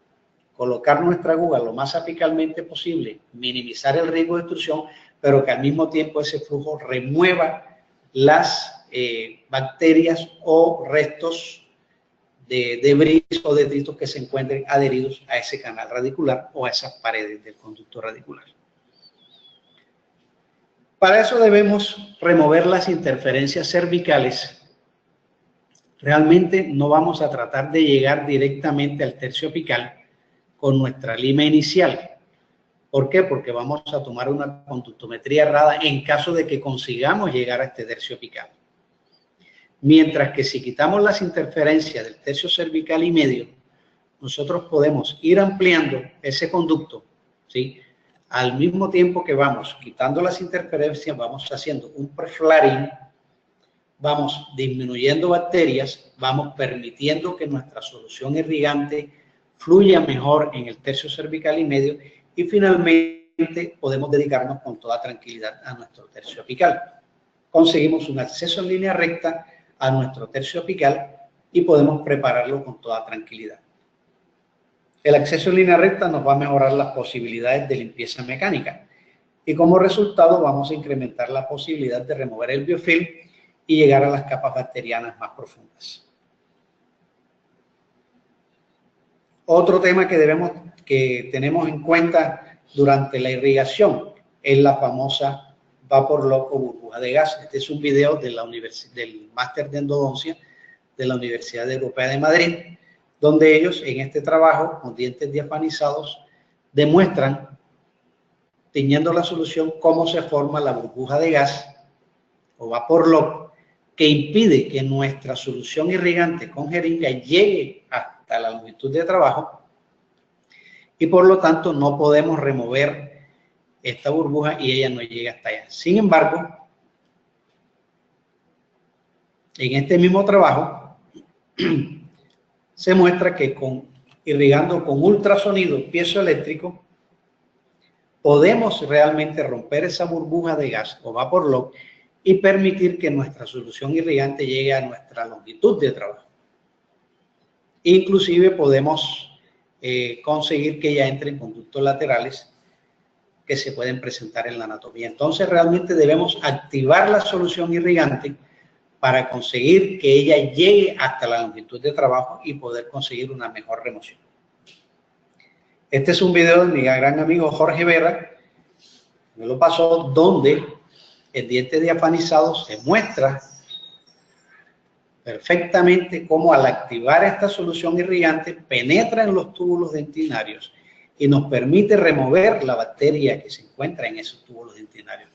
colocar nuestra aguja lo más apicalmente posible, minimizar el riesgo de obstrucción, pero que al mismo tiempo ese flujo remueva las bacterias o restos de debris o detritos que se encuentren adheridos a ese canal radicular o a esas paredes del conducto radicular. Para eso debemos remover las interferencias cervicales. Realmente no vamos a tratar de llegar directamente al tercio apical con nuestra lima inicial. ¿Por qué? Porque vamos a tomar una conductometría errada en caso de que consigamos llegar a este tercio apical. Mientras que si quitamos las interferencias del tercio cervical y medio, nosotros podemos ir ampliando ese conducto, ¿sí? Al mismo tiempo que vamos quitando las interferencias, vamos haciendo un preflaring, vamos disminuyendo bacterias, vamos permitiendo que nuestra solución irrigante fluya mejor en el tercio cervical y medio y finalmente podemos dedicarnos con toda tranquilidad a nuestro tercio apical. Conseguimos un acceso en línea recta a nuestro tercio apical y podemos prepararlo con toda tranquilidad. El acceso en línea recta nos va a mejorar las posibilidades de limpieza mecánica y como resultado vamos a incrementar la posibilidad de remover el biofilm y llegar a las capas bacterianas más profundas. Otro tema que tenemos en cuenta durante la irrigación es la famosa vapor lock o burbuja de gas. Este es un video de del máster de endodoncia de la Universidad Europea de Madrid, donde ellos en este trabajo con dientes diafanizados demuestran, teniendo la solución, cómo se forma la burbuja de gas o vapor lock que impide que nuestra solución irrigante con jeringa llegue hasta la longitud de trabajo y por lo tanto no podemos remover esta burbuja y ella no llega hasta allá. Sin embargo, en este mismo trabajo se muestra que irrigando con ultrasonido piezoeléctrico podemos realmente romper esa burbuja de gas o vapor lock y permitir que nuestra solución irrigante llegue a nuestra longitud de trabajo. Inclusive podemos conseguir que ella entre en conductos laterales que se pueden presentar en la anatomía. Entonces realmente debemos activar la solución irrigante para conseguir que ella llegue hasta la longitud de trabajo y poder conseguir una mejor remoción. Este es un video de mi gran amigo Jorge Vera, me lo pasó, donde el diente diafanizado se muestra perfectamente cómo al activar esta solución irrigante penetra en los túbulos dentinarios y nos permite remover la bacteria que se encuentra en esos túbulos dentinarios.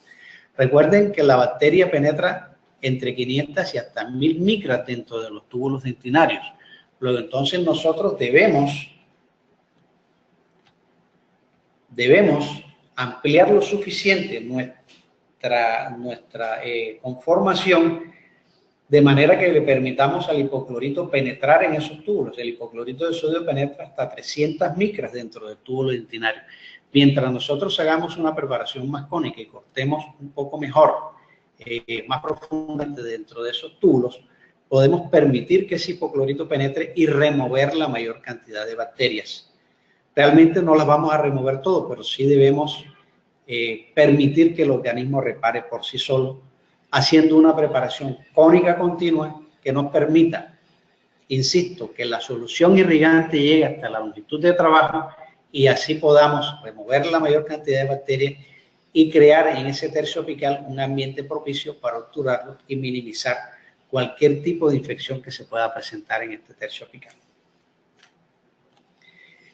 Recuerden que la bacteria penetra entre 500 y hasta 1000 micras dentro de los túbulos dentinarios. Luego entonces nosotros debemos ampliar lo suficiente nuestra conformación de manera que le permitamos al hipoclorito penetrar en esos tubos. El hipoclorito de sodio penetra hasta 300 micras dentro del tubo dentinario. Mientras nosotros hagamos una preparación más cónica y cortemos un poco mejor, más profundamente dentro de esos tubos, podemos permitir que ese hipoclorito penetre y remover la mayor cantidad de bacterias. Realmente no las vamos a remover todo, pero sí debemos permitir que el organismo repare por sí solo, haciendo una preparación cónica continua que nos permita, insisto, que la solución irrigante llegue hasta la longitud de trabajo y así podamos remover la mayor cantidad de bacterias y crear en ese tercio apical un ambiente propicio para obturarlo y minimizar cualquier tipo de infección que se pueda presentar en este tercio apical.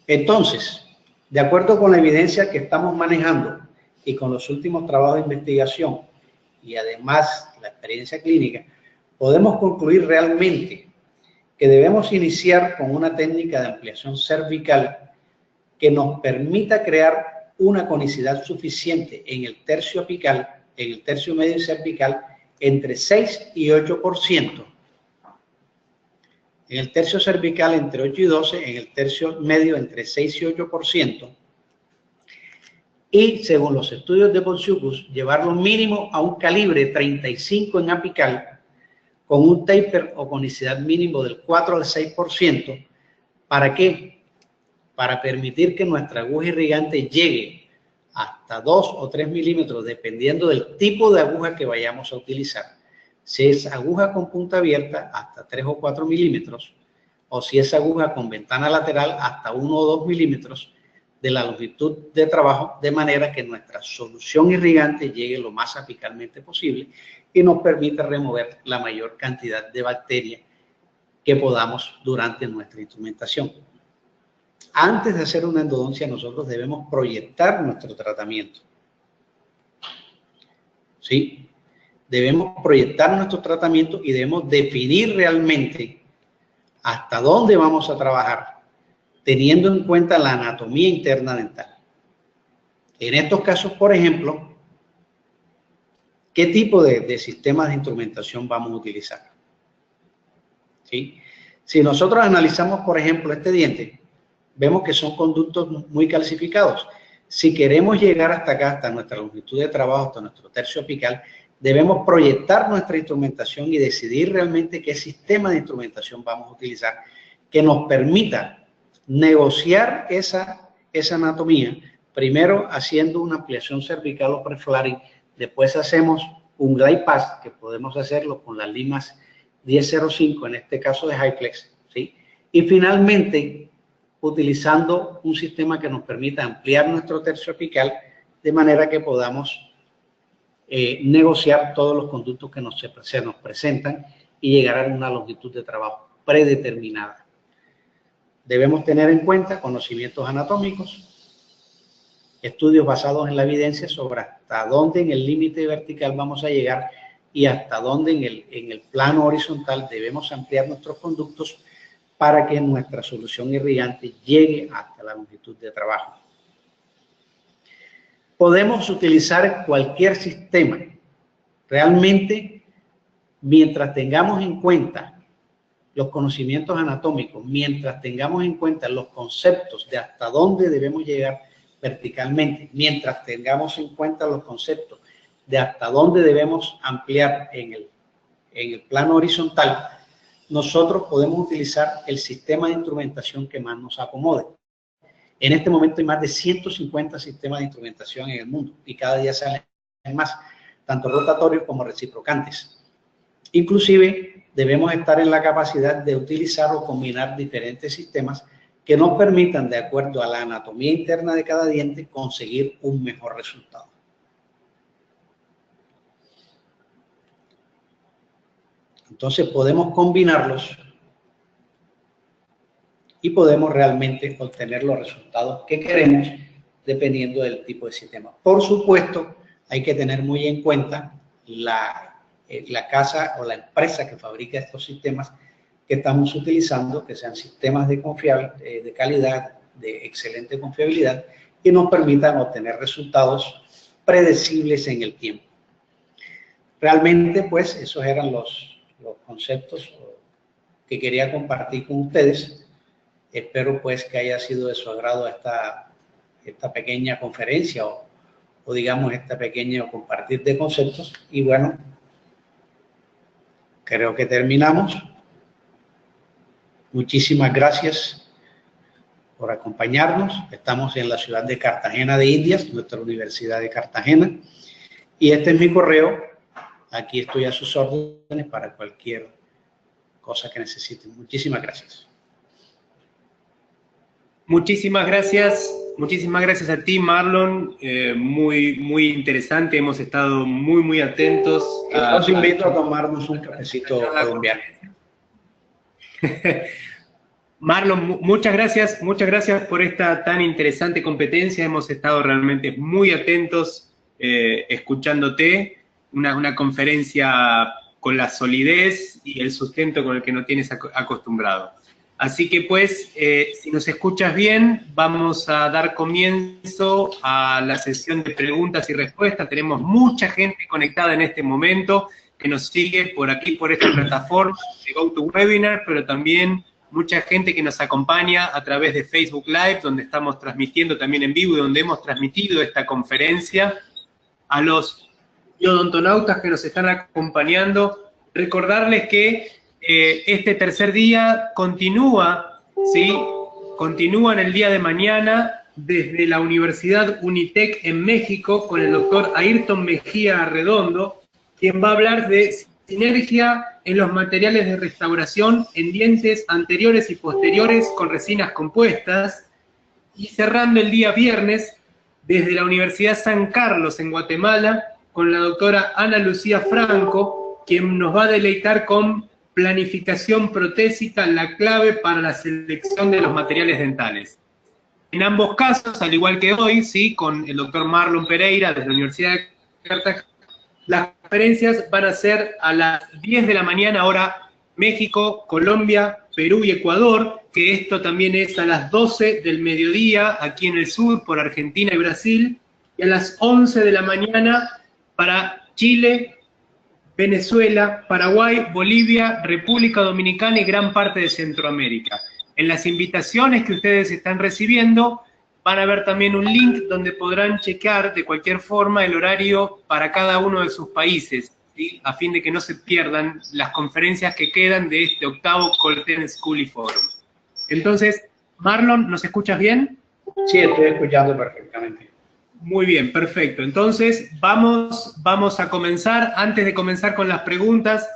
Entonces, de acuerdo con la evidencia que estamos manejando y con los últimos trabajos de investigación y además la experiencia clínica, podemos concluir realmente que debemos iniciar con una técnica de ampliación cervical que nos permita crear una conicidad suficiente en el tercio apical, en el tercio medio cervical, entre 6 y 8%. En el tercio cervical entre 8 y 12, en el tercio medio entre 6 y 8%. Y según los estudios de Bolsiukus, llevarlo mínimo a un calibre 35 en apical, con un taper o conicidad mínimo del 4 al 6%. ¿Para qué? Para permitir que nuestra aguja irrigante llegue hasta 2 o 3 milímetros, dependiendo del tipo de aguja que vayamos a utilizar. Si es aguja con punta abierta, hasta 3 o 4 milímetros, o si es aguja con ventana lateral, hasta 1 o 2 milímetros de la longitud de trabajo, de manera que nuestra solución irrigante llegue lo más apicalmente posible y nos permita remover la mayor cantidad de bacterias que podamos durante nuestra instrumentación. Antes de hacer una endodoncia, nosotros debemos proyectar nuestro tratamiento. ¿Sí? Debemos proyectar nuestro tratamiento y debemos definir realmente hasta dónde vamos a trabajar, teniendo en cuenta la anatomía interna dental. En estos casos, por ejemplo, ¿qué tipo de sistemas de instrumentación vamos a utilizar? ¿Sí? Si nosotros analizamos, por ejemplo, este diente, vemos que son conductos muy calcificados. Si queremos llegar hasta acá, hasta nuestra longitud de trabajo, hasta nuestro tercio apical, debemos proyectar nuestra instrumentación y decidir realmente qué sistema de instrumentación vamos a utilizar que nos permita negociar esa anatomía, primero haciendo una ampliación cervical o preflaring, después hacemos un glide pass, que podemos hacerlo con las limas 1005, en este caso de Hyflex, ¿sí? Y finalmente, utilizando un sistema que nos permita ampliar nuestro tercio apical, de manera que podamos negociar todos los conductos que se nos presentan y llegar a una longitud de trabajo predeterminada. Debemos tener en cuenta conocimientos anatómicos, estudios basados en la evidencia sobre hasta dónde en el límite vertical vamos a llegar y hasta dónde en el plano horizontal debemos ampliar nuestros conductos para que nuestra solución irrigante llegue hasta la longitud de trabajo. Podemos utilizar cualquier sistema. Realmente, mientras tengamos en cuenta los conocimientos anatómicos, mientras tengamos en cuenta los conceptos de hasta dónde debemos llegar verticalmente, mientras tengamos en cuenta los conceptos de hasta dónde debemos ampliar en el plano horizontal, nosotros podemos utilizar el sistema de instrumentación que más nos acomode. En este momento hay más de 150 sistemas de instrumentación en el mundo y cada día salen más, tanto rotatorios como reciprocantes. Inclusive debemos estar en la capacidad de utilizar o combinar diferentes sistemas que nos permitan, de acuerdo a la anatomía interna de cada diente, conseguir un mejor resultado. Entonces podemos combinarlos y podemos realmente obtener los resultados que queremos dependiendo del tipo de sistema. Por supuesto, hay que tener muy en cuenta la casa o la empresa que fabrica estos sistemas que estamos utilizando, que sean sistemas de calidad, de excelente confiabilidad, que nos permitan obtener resultados predecibles en el tiempo. realmente, pues, esos eran los conceptos que quería compartir con ustedes. Espero, pues, que haya sido de su agrado esta pequeña conferencia o digamos, esta pequeña compartir de conceptos. Y bueno, creo que terminamos. Muchísimas gracias por acompañarnos. Estamos en la ciudad de Cartagena de Indias, nuestra Universidad de Cartagena. Y este es mi correo. Aquí estoy a sus órdenes para cualquier cosa que necesiten. Muchísimas gracias. Muchísimas gracias a ti, Marlon. Muy interesante. Hemos estado muy atentos. Los invito a tomarnos un cafecito colombiano. Marlon, muchas gracias por esta tan interesante competencia. Hemos estado realmente muy atentos escuchándote. Una conferencia con la solidez y el sustento con el que no tienes acostumbrado. Así que pues, si nos escuchas bien, vamos a dar comienzo a la sesión de preguntas y respuestas. Tenemos mucha gente conectada en este momento que nos sigue por aquí, por esta plataforma de GoToWebinar, pero también mucha gente que nos acompaña a través de Facebook Live, donde estamos transmitiendo también en vivo y donde hemos transmitido esta conferencia. A los odontonautas que nos están acompañando, recordarles que este tercer día continúa, ¿sí? Continúa en el día de mañana desde la Universidad Unitec en México con el doctor Ayrton Mejía Arredondo, quien va a hablar de sinergia en los materiales de restauración en dientes anteriores y posteriores con resinas compuestas. Y cerrando el día viernes desde la Universidad San Carlos en Guatemala con la doctora Ana Lucía Franco, quien nos va a deleitar con planificación protésica, la clave para la selección de los materiales dentales. En ambos casos, al igual que hoy, ¿sí? Con el doctor Marlon Pereira desde la Universidad de Cartagena, las conferencias van a ser a las 10 de la mañana, hora México, Colombia, Perú y Ecuador, que esto también es a las 12 del mediodía, aquí en el sur, por Argentina y Brasil, y a las 11 de la mañana para Chile, Venezuela, Paraguay, Bolivia, República Dominicana y gran parte de Centroamérica. En las invitaciones que ustedes están recibiendo van a ver también un link donde podrán checar de cualquier forma el horario para cada uno de sus países, ¿sí? A fin de que no se pierdan las conferencias que quedan de este octavo Colten School y Forum. Entonces, Marlon, ¿nos escuchas bien? Sí, estoy escuchando perfectamente. Muy bien, perfecto. Entonces, vamos a comenzar. Antes de comenzar con las preguntas,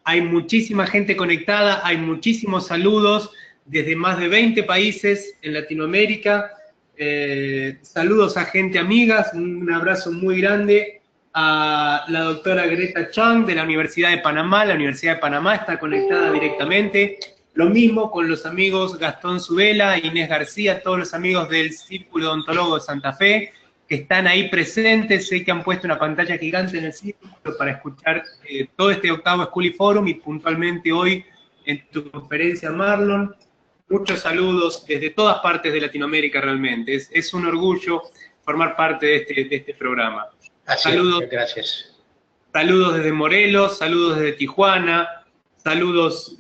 hay muchísima gente conectada, hay muchísimos saludos desde más de 20 países en Latinoamérica. Saludos a gente amiga, un abrazo muy grande a la doctora Greta Chang de la Universidad de Panamá. La Universidad de Panamá está conectada directamente. Lo mismo con los amigos Gastón Zubela, Inés García, todos los amigos del Círculo Odontólogo de Santa Fe, que están ahí presentes. Sé que han puesto una pantalla gigante en el círculo para escuchar todo este octavo School y Forum y puntualmente hoy en tu conferencia, Marlon. Muchos saludos desde todas partes de Latinoamérica realmente. Es un orgullo formar parte de este programa. Saludos. Gracias. Saludos desde Morelos, saludos desde Tijuana, saludos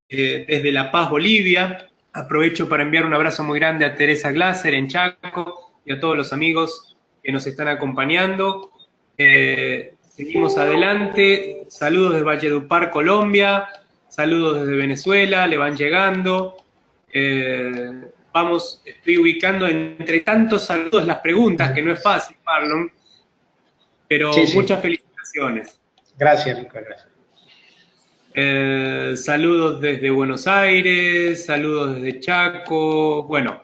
desde La Paz, Bolivia. Aprovecho para enviar un abrazo muy grande a Teresa Glaser en Chaco y a todos los amigos que nos están acompañando. Seguimos adelante. Saludos desde Valledupar, Colombia. Saludos desde Venezuela, le van llegando. Estoy ubicando entre tantos saludos las preguntas, que no es fácil, Marlon, pero sí. Muchas felicitaciones. Gracias, Lucas, gracias. Saludos desde Buenos Aires, saludos desde Chaco, bueno,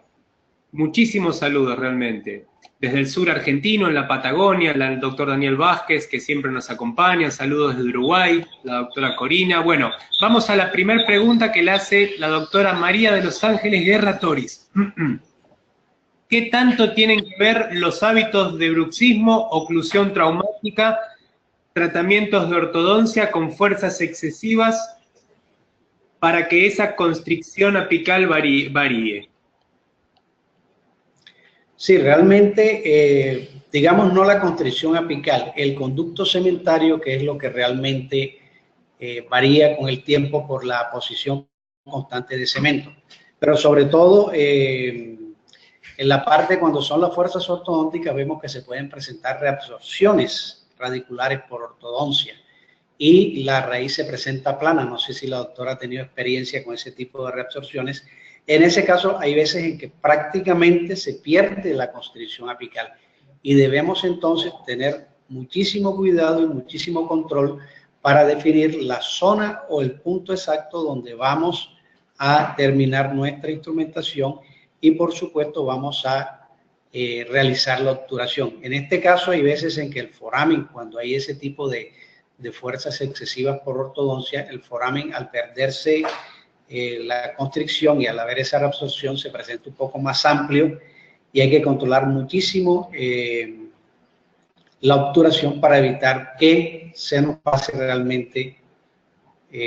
muchísimos saludos realmente. Desde el sur argentino, en la Patagonia, el doctor Daniel Vázquez, que siempre nos acompaña, saludos desde Uruguay, la doctora Corina. Bueno, vamos a la primera pregunta que le hace la doctora María de Los Ángeles Guerra Toris. ¿Qué tanto tienen que ver los hábitos de bruxismo, oclusión traumática, tratamientos de ortodoncia con fuerzas excesivas para que esa constricción apical varíe? Sí, realmente digamos, no la constricción apical, el conducto cementario, que es lo que realmente varía con el tiempo por la posición constante de cemento. Pero sobre todo, en la parte cuando son las fuerzas ortodónticas, vemos que se pueden presentar reabsorciones radiculares por ortodoncia y la raíz se presenta plana. No sé si la doctora ha tenido experiencia con ese tipo de reabsorciones. En ese caso, hay veces en que prácticamente se pierde la constricción apical y debemos entonces tener muchísimo cuidado y muchísimo control para definir la zona o el punto exacto donde vamos a terminar nuestra instrumentación y por supuesto vamos a realizar la obturación. En este caso hay veces en que el foramen, cuando hay ese tipo de fuerzas excesivas por ortodoncia, el foramen al perderse la constricción y al haber esa reabsorción se presenta un poco más amplio y hay que controlar muchísimo la obturación para evitar que se nos pase realmente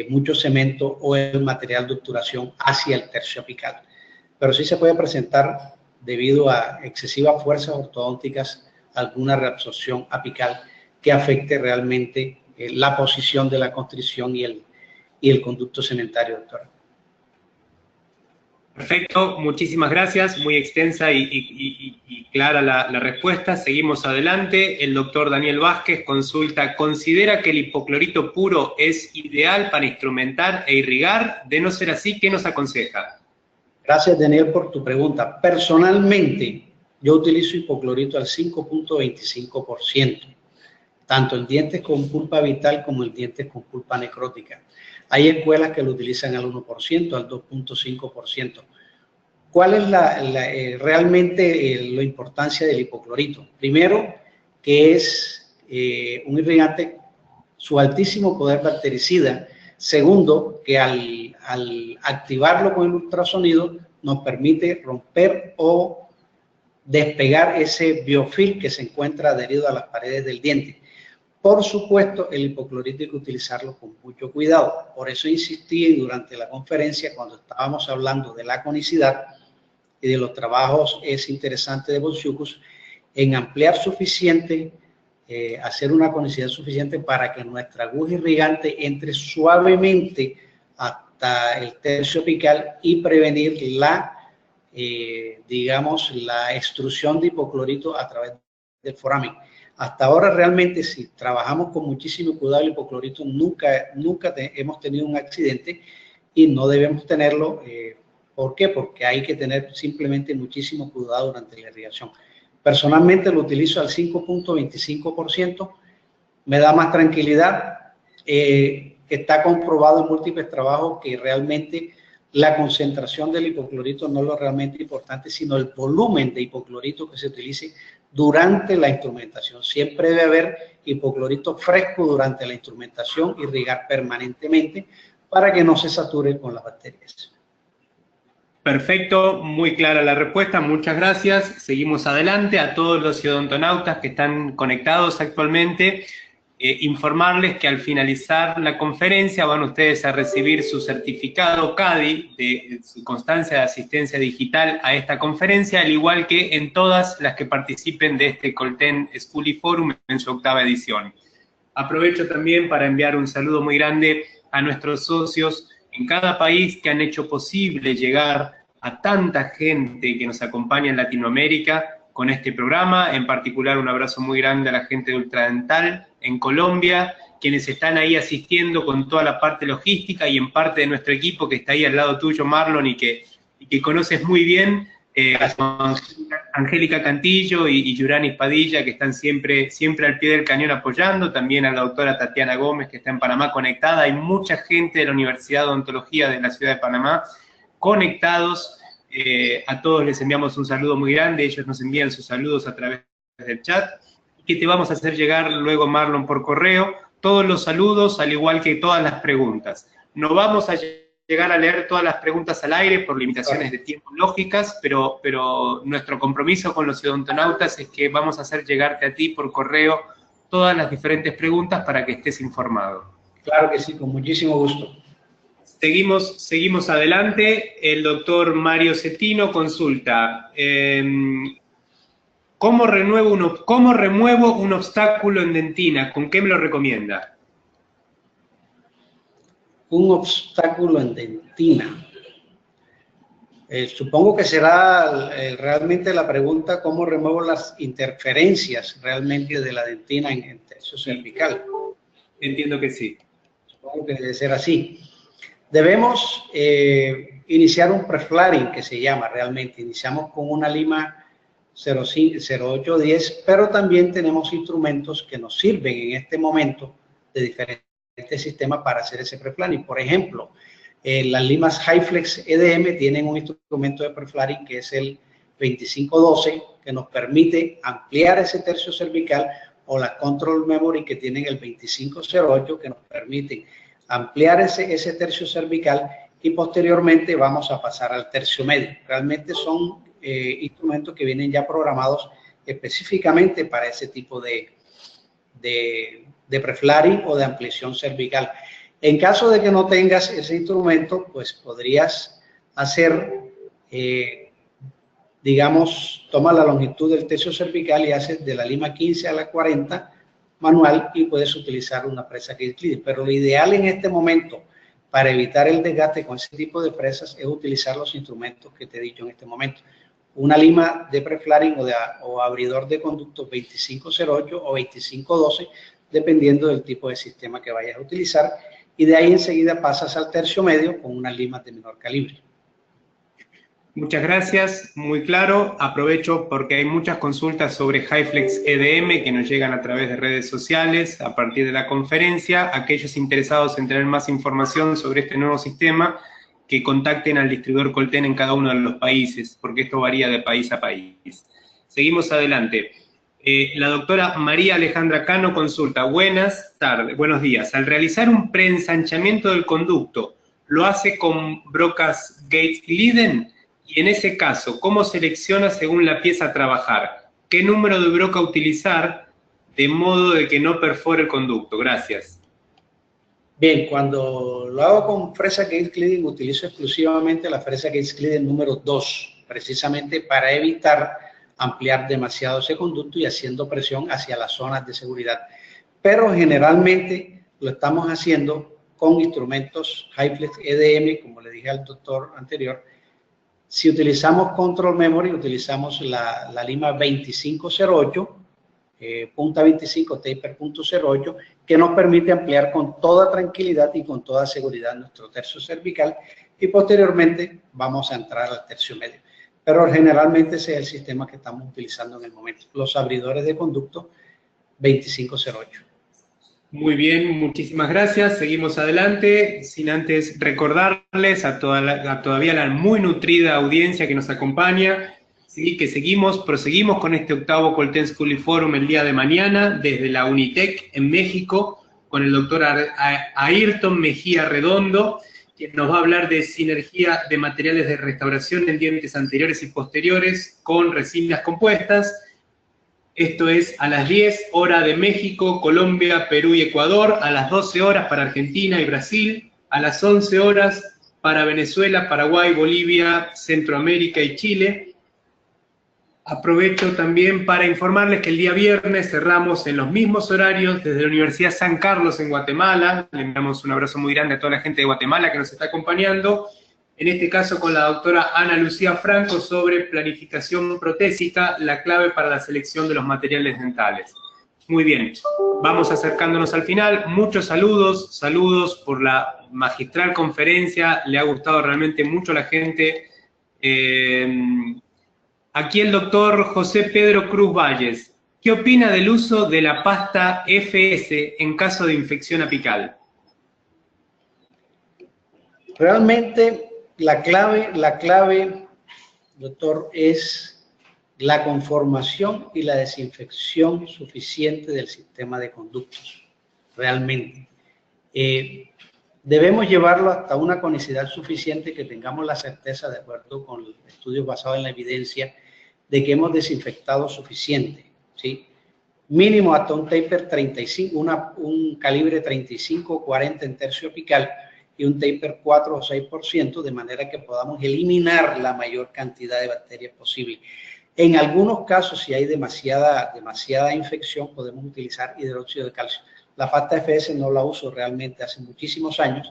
mucho cemento o el material de obturación hacia el tercio apical. Pero sí se puede presentar, debido a excesivas fuerzas ortodónticas, alguna reabsorción apical que afecte realmente la posición de la constricción y el conducto cementario, doctor. Perfecto, muchísimas gracias, muy extensa y clara la respuesta. Seguimos adelante. El doctor Daniel Vázquez consulta: ¿considera que el hipoclorito puro es ideal para instrumentar e irrigar? De no ser así, ¿qué nos aconseja? Gracias, Daniel, por tu pregunta. Personalmente, yo utilizo hipoclorito al 5.25%, tanto en dientes con pulpa vital como en dientes con pulpa necrótica. Hay escuelas que lo utilizan al 1%, al 2.5%. ¿Cuál es realmente la importancia del hipoclorito? Primero, que es un irrigante, su altísimo poder bactericida. Segundo, que al activarlo con el ultrasonido nos permite romper o despegar ese biofilm que se encuentra adherido a las paredes del diente. Por supuesto, el hipoclorito hay que utilizarlo con mucho cuidado. Por eso insistí durante la conferencia, cuando estábamos hablando de la conicidad y de los trabajos interesantes de Bolsiucus, en ampliar suficiente, hacer una conicidad suficiente para que nuestra aguja irrigante entre suavemente hasta el tercio apical y prevenir digamos, la extrusión de hipoclorito a través del foramen. Hasta ahora realmente, si trabajamos con muchísimo cuidado el hipoclorito, nunca hemos tenido un accidente y no debemos tenerlo. ¿Por qué? Porque hay que tener simplemente muchísimo cuidado durante la irrigación. Personalmente lo utilizo al 5.25%, me da más tranquilidad. Está comprobado en múltiples trabajos que realmente la concentración del hipoclorito no es lo realmente importante, sino el volumen de hipoclorito que se utilice durante la instrumentación. Siempre debe haber hipoclorito fresco durante la instrumentación, irrigar permanentemente para que no se sature con las bacterias. Perfecto, muy clara la respuesta, muchas gracias. Seguimos adelante. A todos los odontonautas que están conectados actualmente, informarles que al finalizar la conferencia van ustedes a recibir su certificado CADI, de su constancia de asistencia digital a esta conferencia, al igual que en todas las que participen de este Colten School Forum en su 8ª edición. Aprovecho también para enviar un saludo muy grande a nuestros socios en cada país que han hecho posible llegar a tanta gente que nos acompaña en Latinoamérica con este programa. En particular, un abrazo muy grande a la gente de Ultradental en Colombia, quienes están ahí asistiendo con toda la parte logística, y en parte de nuestro equipo que está ahí al lado tuyo, Marlon, y que conoces muy bien, Angélica Cantillo y Yuranis Padilla, que están siempre al pie del cañón apoyando, también a la doctora Tatiana Gómez, que está en Panamá conectada. Hay mucha gente de la Universidad de Odontología de la ciudad de Panamá conectados. A todos les enviamos un saludo muy grande, ellos nos envían sus saludos a través del chat, que te vamos a hacer llegar luego, Marlon, por correo, todos los saludos, al igual que todas las preguntas. No vamos a llegar a leer todas las preguntas al aire por limitaciones de tiempo lógicas, pero nuestro compromiso con los odontonautas es que vamos a hacer llegarte a ti por correo todas las diferentes preguntas para que estés informado. Claro que sí, con muchísimo gusto. Seguimos adelante. El doctor Mario Cetino consulta: ¿Cómo remuevo un obstáculo en dentina? ¿Con qué me lo recomienda? Un obstáculo en dentina. Supongo que será realmente la pregunta, ¿cómo remuevo las interferencias realmente de la dentina en el tercio cervical? Entiendo que sí. Supongo que debe ser así. Debemos iniciar un preflaring, que se llama realmente. Iniciamos con una lima 0810, pero también tenemos instrumentos que nos sirven en este momento de diferentes sistemas para hacer ese preflaring. Por ejemplo, las limas HyFlex EDM tienen un instrumento de preflaring que es el 2512, que nos permite ampliar ese tercio cervical, o las Control Memory que tienen el 2508, que nos permiten ampliar ese tercio cervical, y posteriormente vamos a pasar al tercio medio. Realmente son instrumentos que vienen ya programados específicamente para ese tipo de preflaring o de ampliación cervical. En caso de que no tengas ese instrumento, pues podrías hacer, digamos, toma la longitud del tercio cervical y haces de la lima 15 a la 40 manual, y puedes utilizar una presa Case Glidden. Pero lo ideal en este momento para evitar el desgaste con ese tipo de presas es utilizar los instrumentos que te he dicho en este momento. Una lima de preflaring o abridor de conducto 2508 o 2512, dependiendo del tipo de sistema que vayas a utilizar, y de ahí enseguida pasas al tercio medio con unas limas de menor calibre. Muchas gracias, muy claro. Aprovecho porque hay muchas consultas sobre HyFlex EDM que nos llegan a través de redes sociales a partir de la conferencia. Aquellos interesados en tener más información sobre este nuevo sistema, que contacten al distribuidor Colten en cada uno de los países, porque esto varía de país a país. Seguimos adelante. La doctora María Alejandra Cano consulta. Buenas tardes, buenos días. Al realizar un preensanchamiento del conducto, ¿lo hace con brocas Case Glidden? Y en ese caso, ¿cómo selecciona según la pieza a trabajar? ¿Qué número de broca utilizar de modo de que no perfore el conducto? Gracias. Bien, cuando lo hago con fresa Case Glidden, utilizo exclusivamente la fresa Case Glidden número 2, precisamente para evitar ampliar demasiado ese conducto y haciendo presión hacia las zonas de seguridad. Pero generalmente lo estamos haciendo con instrumentos HyFlex EDM, como le dije al doctor anterior. Si utilizamos Control Memory, utilizamos la lima 2508, punta 25, taper punto 08, que nos permite ampliar con toda tranquilidad y con toda seguridad nuestro tercio cervical, y posteriormente vamos a entrar al tercio medio. Pero generalmente ese es el sistema que estamos utilizando en el momento, los abridores de conducto 2508. Muy bien, muchísimas gracias. Seguimos adelante, sin antes recordarles a todavía la muy nutrida audiencia que nos acompaña, ¿sí? Que proseguimos con este octavo Colten School Forum el día de mañana desde la Unitec en México, con el doctor Ayrton Mejía Redondo, quien nos va a hablar de sinergia de materiales de restauración en dientes anteriores y posteriores con resinas compuestas. Esto es a las 10 horas de México, Colombia, Perú y Ecuador, a las 12 horas para Argentina y Brasil, a las 11 horas para Venezuela, Paraguay, Bolivia, Centroamérica y Chile. Aprovecho también para informarles que el día viernes cerramos en los mismos horarios desde la Universidad San Carlos en Guatemala. Le enviamos un abrazo muy grande a toda la gente de Guatemala que nos está acompañando. En este caso con la doctora Ana Lucía Franco sobre planificación protésica, la clave para la selección de los materiales dentales. Muy bien, vamos acercándonos al final. Muchos saludos por la magistral conferencia. Le ha gustado realmente mucho a la gente. Aquí el doctor José Pedro Cruz Valles. ¿Qué opina del uso de la pasta FS en caso de infección apical? Realmente la clave, doctor, es la conformación y la desinfección suficiente del sistema de conductos. Realmente. Debemos llevarlo hasta una conicidad suficiente que tengamos la certeza, de acuerdo con estudios basados en la evidencia, de que hemos desinfectado suficiente, ¿sí? Mínimo hasta un taper 35, un calibre 35 o 40 en tercio apical y un taper 4 o 6%, de manera que podamos eliminar la mayor cantidad de bacterias posible. En algunos casos, si hay demasiada infección, podemos utilizar hidróxido de calcio. La pasta FS no la uso realmente hace muchísimos años,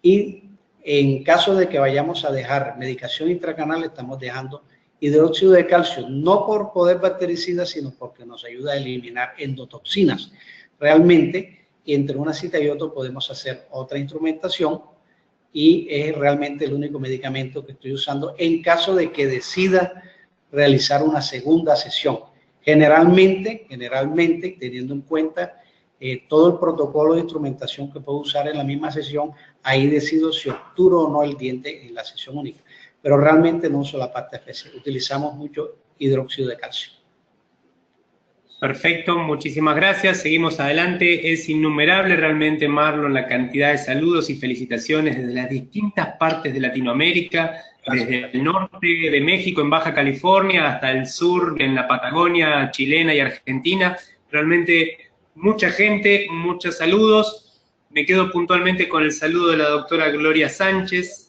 y en caso de que vayamos a dejar medicación intracanal, estamos dejando hidróxido de calcio, no por poder bactericida, sino porque nos ayuda a eliminar endotoxinas. Realmente, entre una cita y otra podemos hacer otra instrumentación, y es realmente el único medicamento que estoy usando en caso de que decida realizar una segunda sesión. Generalmente, teniendo en cuenta todo el protocolo de instrumentación que puedo usar en la misma sesión, ahí decido si obturo o no el diente en la sesión única. Pero realmente no uso la pasta FS, utilizamos mucho hidróxido de calcio. Perfecto, muchísimas gracias. Seguimos adelante. Es innumerable realmente, Marlon, la cantidad de saludos y felicitaciones desde las distintas partes de Latinoamérica, desde el norte de México, en Baja California, hasta el sur, en la Patagonia chilena y argentina. Realmente mucha gente, muchos saludos. Me quedo puntualmente con el saludo de la doctora Gloria Sánchez,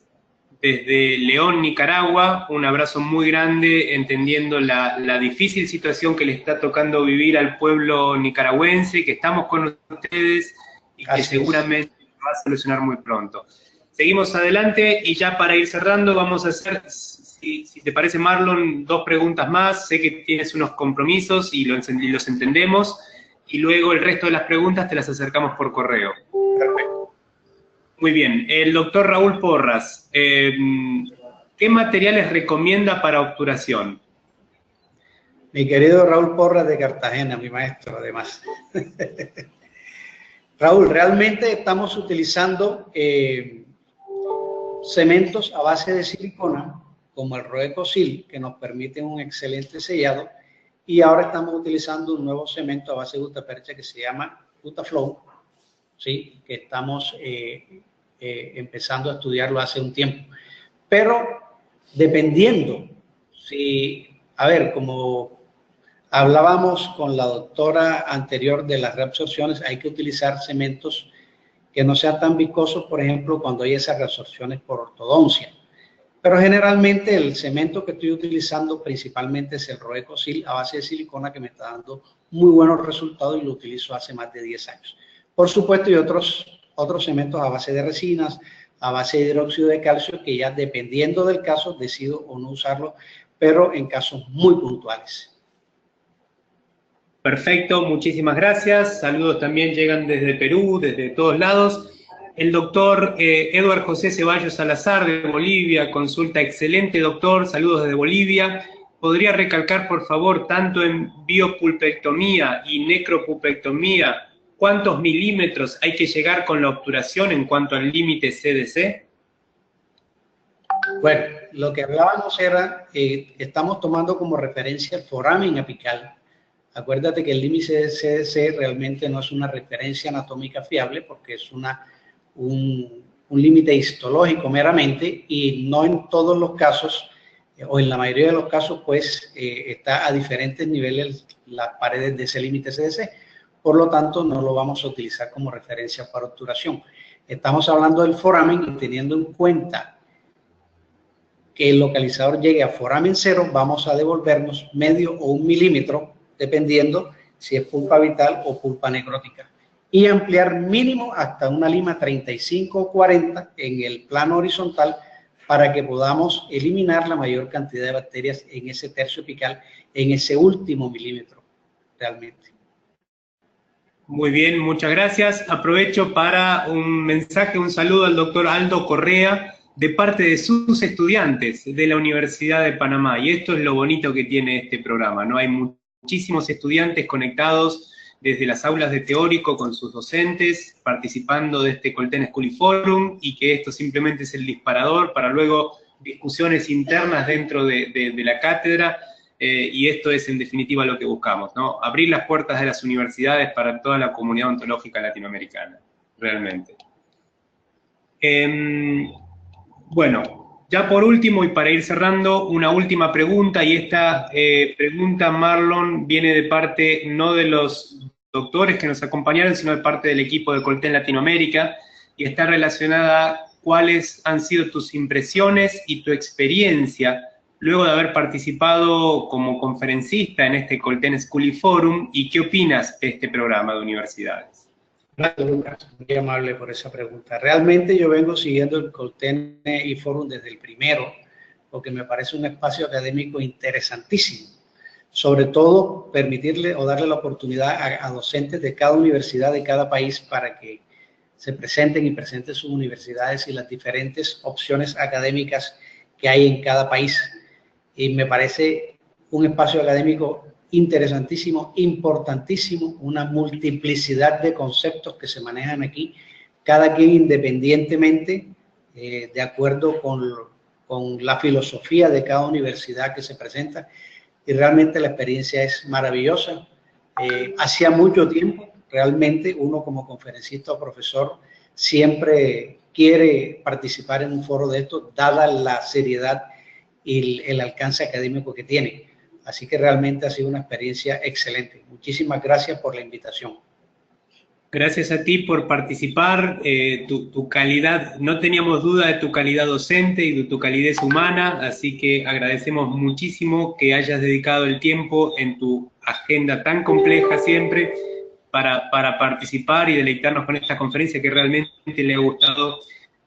desde León, Nicaragua. Un abrazo muy grande, entendiendo la difícil situación que le está tocando vivir al pueblo nicaragüense, que estamos con ustedes y que seguramente va a solucionar muy pronto. Seguimos adelante, y ya para ir cerrando vamos a hacer, si te parece, Marlon, 2 preguntas más. Sé que tienes unos compromisos y los entendemos, y luego el resto de las preguntas te las acercamos por correo. Perfecto. Muy bien. El doctor Raúl Porras, ¿qué materiales recomienda para obturación? Mi querido Raúl Porras de Cartagena, mi maestro, además. Raúl, realmente estamos utilizando cementos a base de silicona, como el Roecosil, que nos permiten un excelente sellado, y ahora estamos utilizando un nuevo cemento a base de gutapercha que se llama Gutaflow, ¿sí? Que estamos empezando a estudiarlo hace un tiempo. Pero dependiendo, como hablábamos con la doctora anterior de las reabsorciones, hay que utilizar cementos que no sean tan viscosos, por ejemplo, cuando hay esas reabsorciones por ortodoncia. Pero generalmente el cemento que estoy utilizando principalmente es el Roecosil a base de silicona, que me está dando muy buenos resultados y lo utilizo hace más de 10 años. Por supuesto, y otros cementos a base de resinas, a base de hidróxido de calcio, que ya dependiendo del caso decido o no usarlo, pero en casos muy puntuales. Perfecto, muchísimas gracias. Saludos también llegan desde Perú, desde todos lados. El doctor Eduardo José Ceballos Salazar de Bolivia consulta: excelente doctor, saludos desde Bolivia. ¿Podría recalcar, por favor, tanto en biopulpectomía y necropulpectomía, cuántos milímetros hay que llegar con la obturación en cuanto al límite CDC? Bueno, lo que hablábamos era, estamos tomando como referencia el foramen apical. Acuérdate que el límite CDC realmente no es una referencia anatómica fiable, porque es un límite histológico meramente, y no en todos los casos, o en la mayoría de los casos, pues está a diferentes niveles las paredes de ese límite CDC. Por lo tanto, no lo vamos a utilizar como referencia para obturación. Estamos hablando del foramen, y teniendo en cuenta que el localizador llegue a foramen 0, vamos a devolvernos medio o 1 milímetro, dependiendo si es pulpa vital o pulpa necrótica, y ampliar mínimo hasta una lima 35 o 40 en el plano horizontal, para que podamos eliminar la mayor cantidad de bacterias en ese tercio apical, en ese último milímetro, realmente. Muy bien, muchas gracias. Aprovecho para un mensaje, un saludo al doctor Aldo Correa, de parte de sus estudiantes de la Universidad de Panamá. Y esto es lo bonito que tiene este programa, ¿no? Hay muchísimos estudiantes conectados desde las aulas de teórico con sus docentes, participando de este Colten School Forum, y que esto simplemente es el disparador para luego discusiones internas dentro de la cátedra, y esto es en definitiva lo que buscamos, ¿no? Abrir las puertas de las universidades para toda la comunidad ontológica latinoamericana, realmente. Bueno, ya por último, y para ir cerrando, una última pregunta, y esta pregunta, Marlon, viene de parte no de los doctores que nos acompañaron, sino de parte del equipo de Colten Latinoamérica, y está relacionada: ¿cuáles han sido tus impresiones y tu experiencia luego de haber participado como conferencista en este Colten School Forum, y qué opinas de este programa de universidades. Gracias, Lucas. Muy amable por esa pregunta. Realmente yo vengo siguiendo el Colten Forum desde el primero, porque me parece un espacio académico interesantísimo. Sobre todo, permitirle o darle la oportunidad a docentes de cada universidad de cada país para que se presenten y presenten sus universidades y las diferentes opciones académicas que hay en cada país. Y me parece un espacio académico interesantísimo, importantísimo, una multiplicidad de conceptos que se manejan aquí, cada quien independientemente, de acuerdo con la filosofía de cada universidad que se presenta, y realmente la experiencia es maravillosa. Hacía mucho tiempo, realmente, uno como conferencista o profesor siempre quiere participar en un foro de estos, dada la seriedad y el alcance académico que tiene. Así que realmente ha sido una experiencia excelente. Muchísimas gracias por la invitación. Gracias a ti por participar, tu calidad, no teníamos duda de tu calidad docente y de tu calidez humana, así que agradecemos muchísimo que hayas dedicado el tiempo en tu agenda tan compleja siempre para participar y deleitarnos con esta conferencia que realmente le ha gustado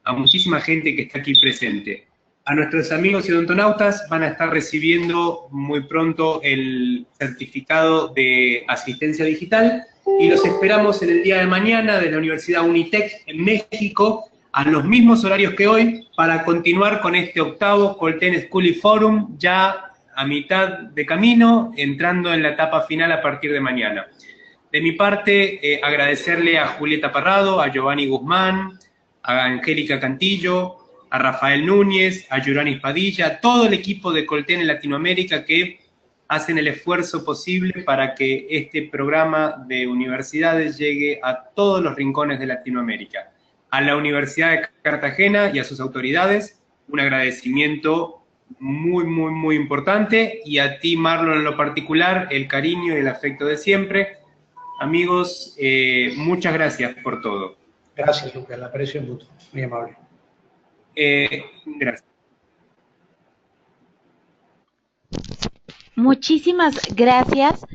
a muchísima gente que está aquí presente. A nuestros amigos y odontonautas van a estar recibiendo muy pronto el certificado de asistencia digital y los esperamos en el día de mañana de la Universidad Unitec en México a los mismos horarios que hoy para continuar con este octavo Colten School Forum ya a mitad de camino, entrando en la etapa final a partir de mañana. De mi parte, agradecerle a Julieta Parrado, a Giovanni Guzmán, a Angélica Cantillo, a Rafael Núñez, a Yuranis Padilla, a todo el equipo de Colten en Latinoamérica que hacen el esfuerzo posible para que este programa de universidades llegue a todos los rincones de Latinoamérica. A la Universidad de Cartagena y a sus autoridades, un agradecimiento muy importante, y a ti, Marlon, en lo particular, el cariño y el afecto de siempre. Amigos, muchas gracias por todo. Gracias, Lucas, el aprecio es mutuo, muy amable. Gracias. Muchísimas gracias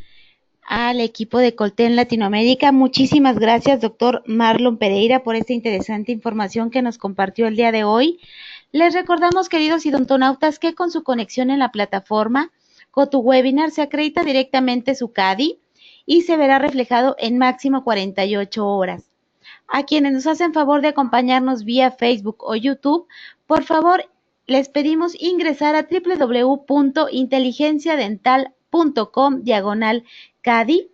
al equipo de Colten Latinoamérica. Muchísimas gracias, doctor Marlon Pereira, por esta interesante información que nos compartió el día de hoy. Les recordamos, queridos odontonautas, que con su conexión en la plataforma GoToWebinar se acredita directamente su CADI y se verá reflejado en máximo 48 horas. A quienes nos hacen favor de acompañarnos vía Facebook o YouTube, por favor, les pedimos ingresar a www.inteligenciadental.com/CADI.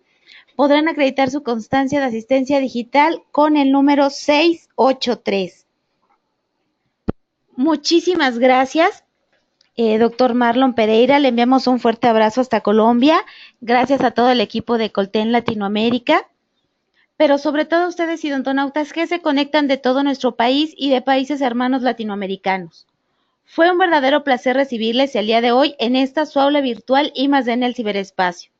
Podrán acreditar su constancia de asistencia digital con el número 683. Muchísimas gracias, doctor Marlon Pereira. Le enviamos un fuerte abrazo hasta Colombia. Gracias a todo el equipo de Colten Latinoamérica, pero sobre todo a ustedes, odontonautas, que se conectan de todo nuestro país y de países hermanos latinoamericanos. Fue un verdadero placer recibirles el día de hoy en esta su aula virtual y más en el ciberespacio.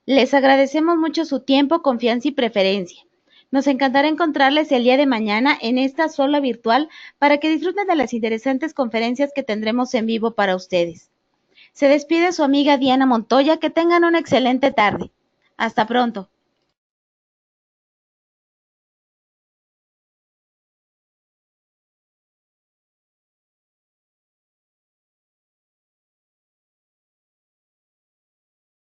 Les agradecemos mucho su tiempo, confianza y preferencia. Nos encantará encontrarles el día de mañana en esta su aula virtual para que disfruten de las interesantes conferencias que tendremos en vivo para ustedes. Se despide su amiga Diana Montoya. Que tengan una excelente tarde. Hasta pronto.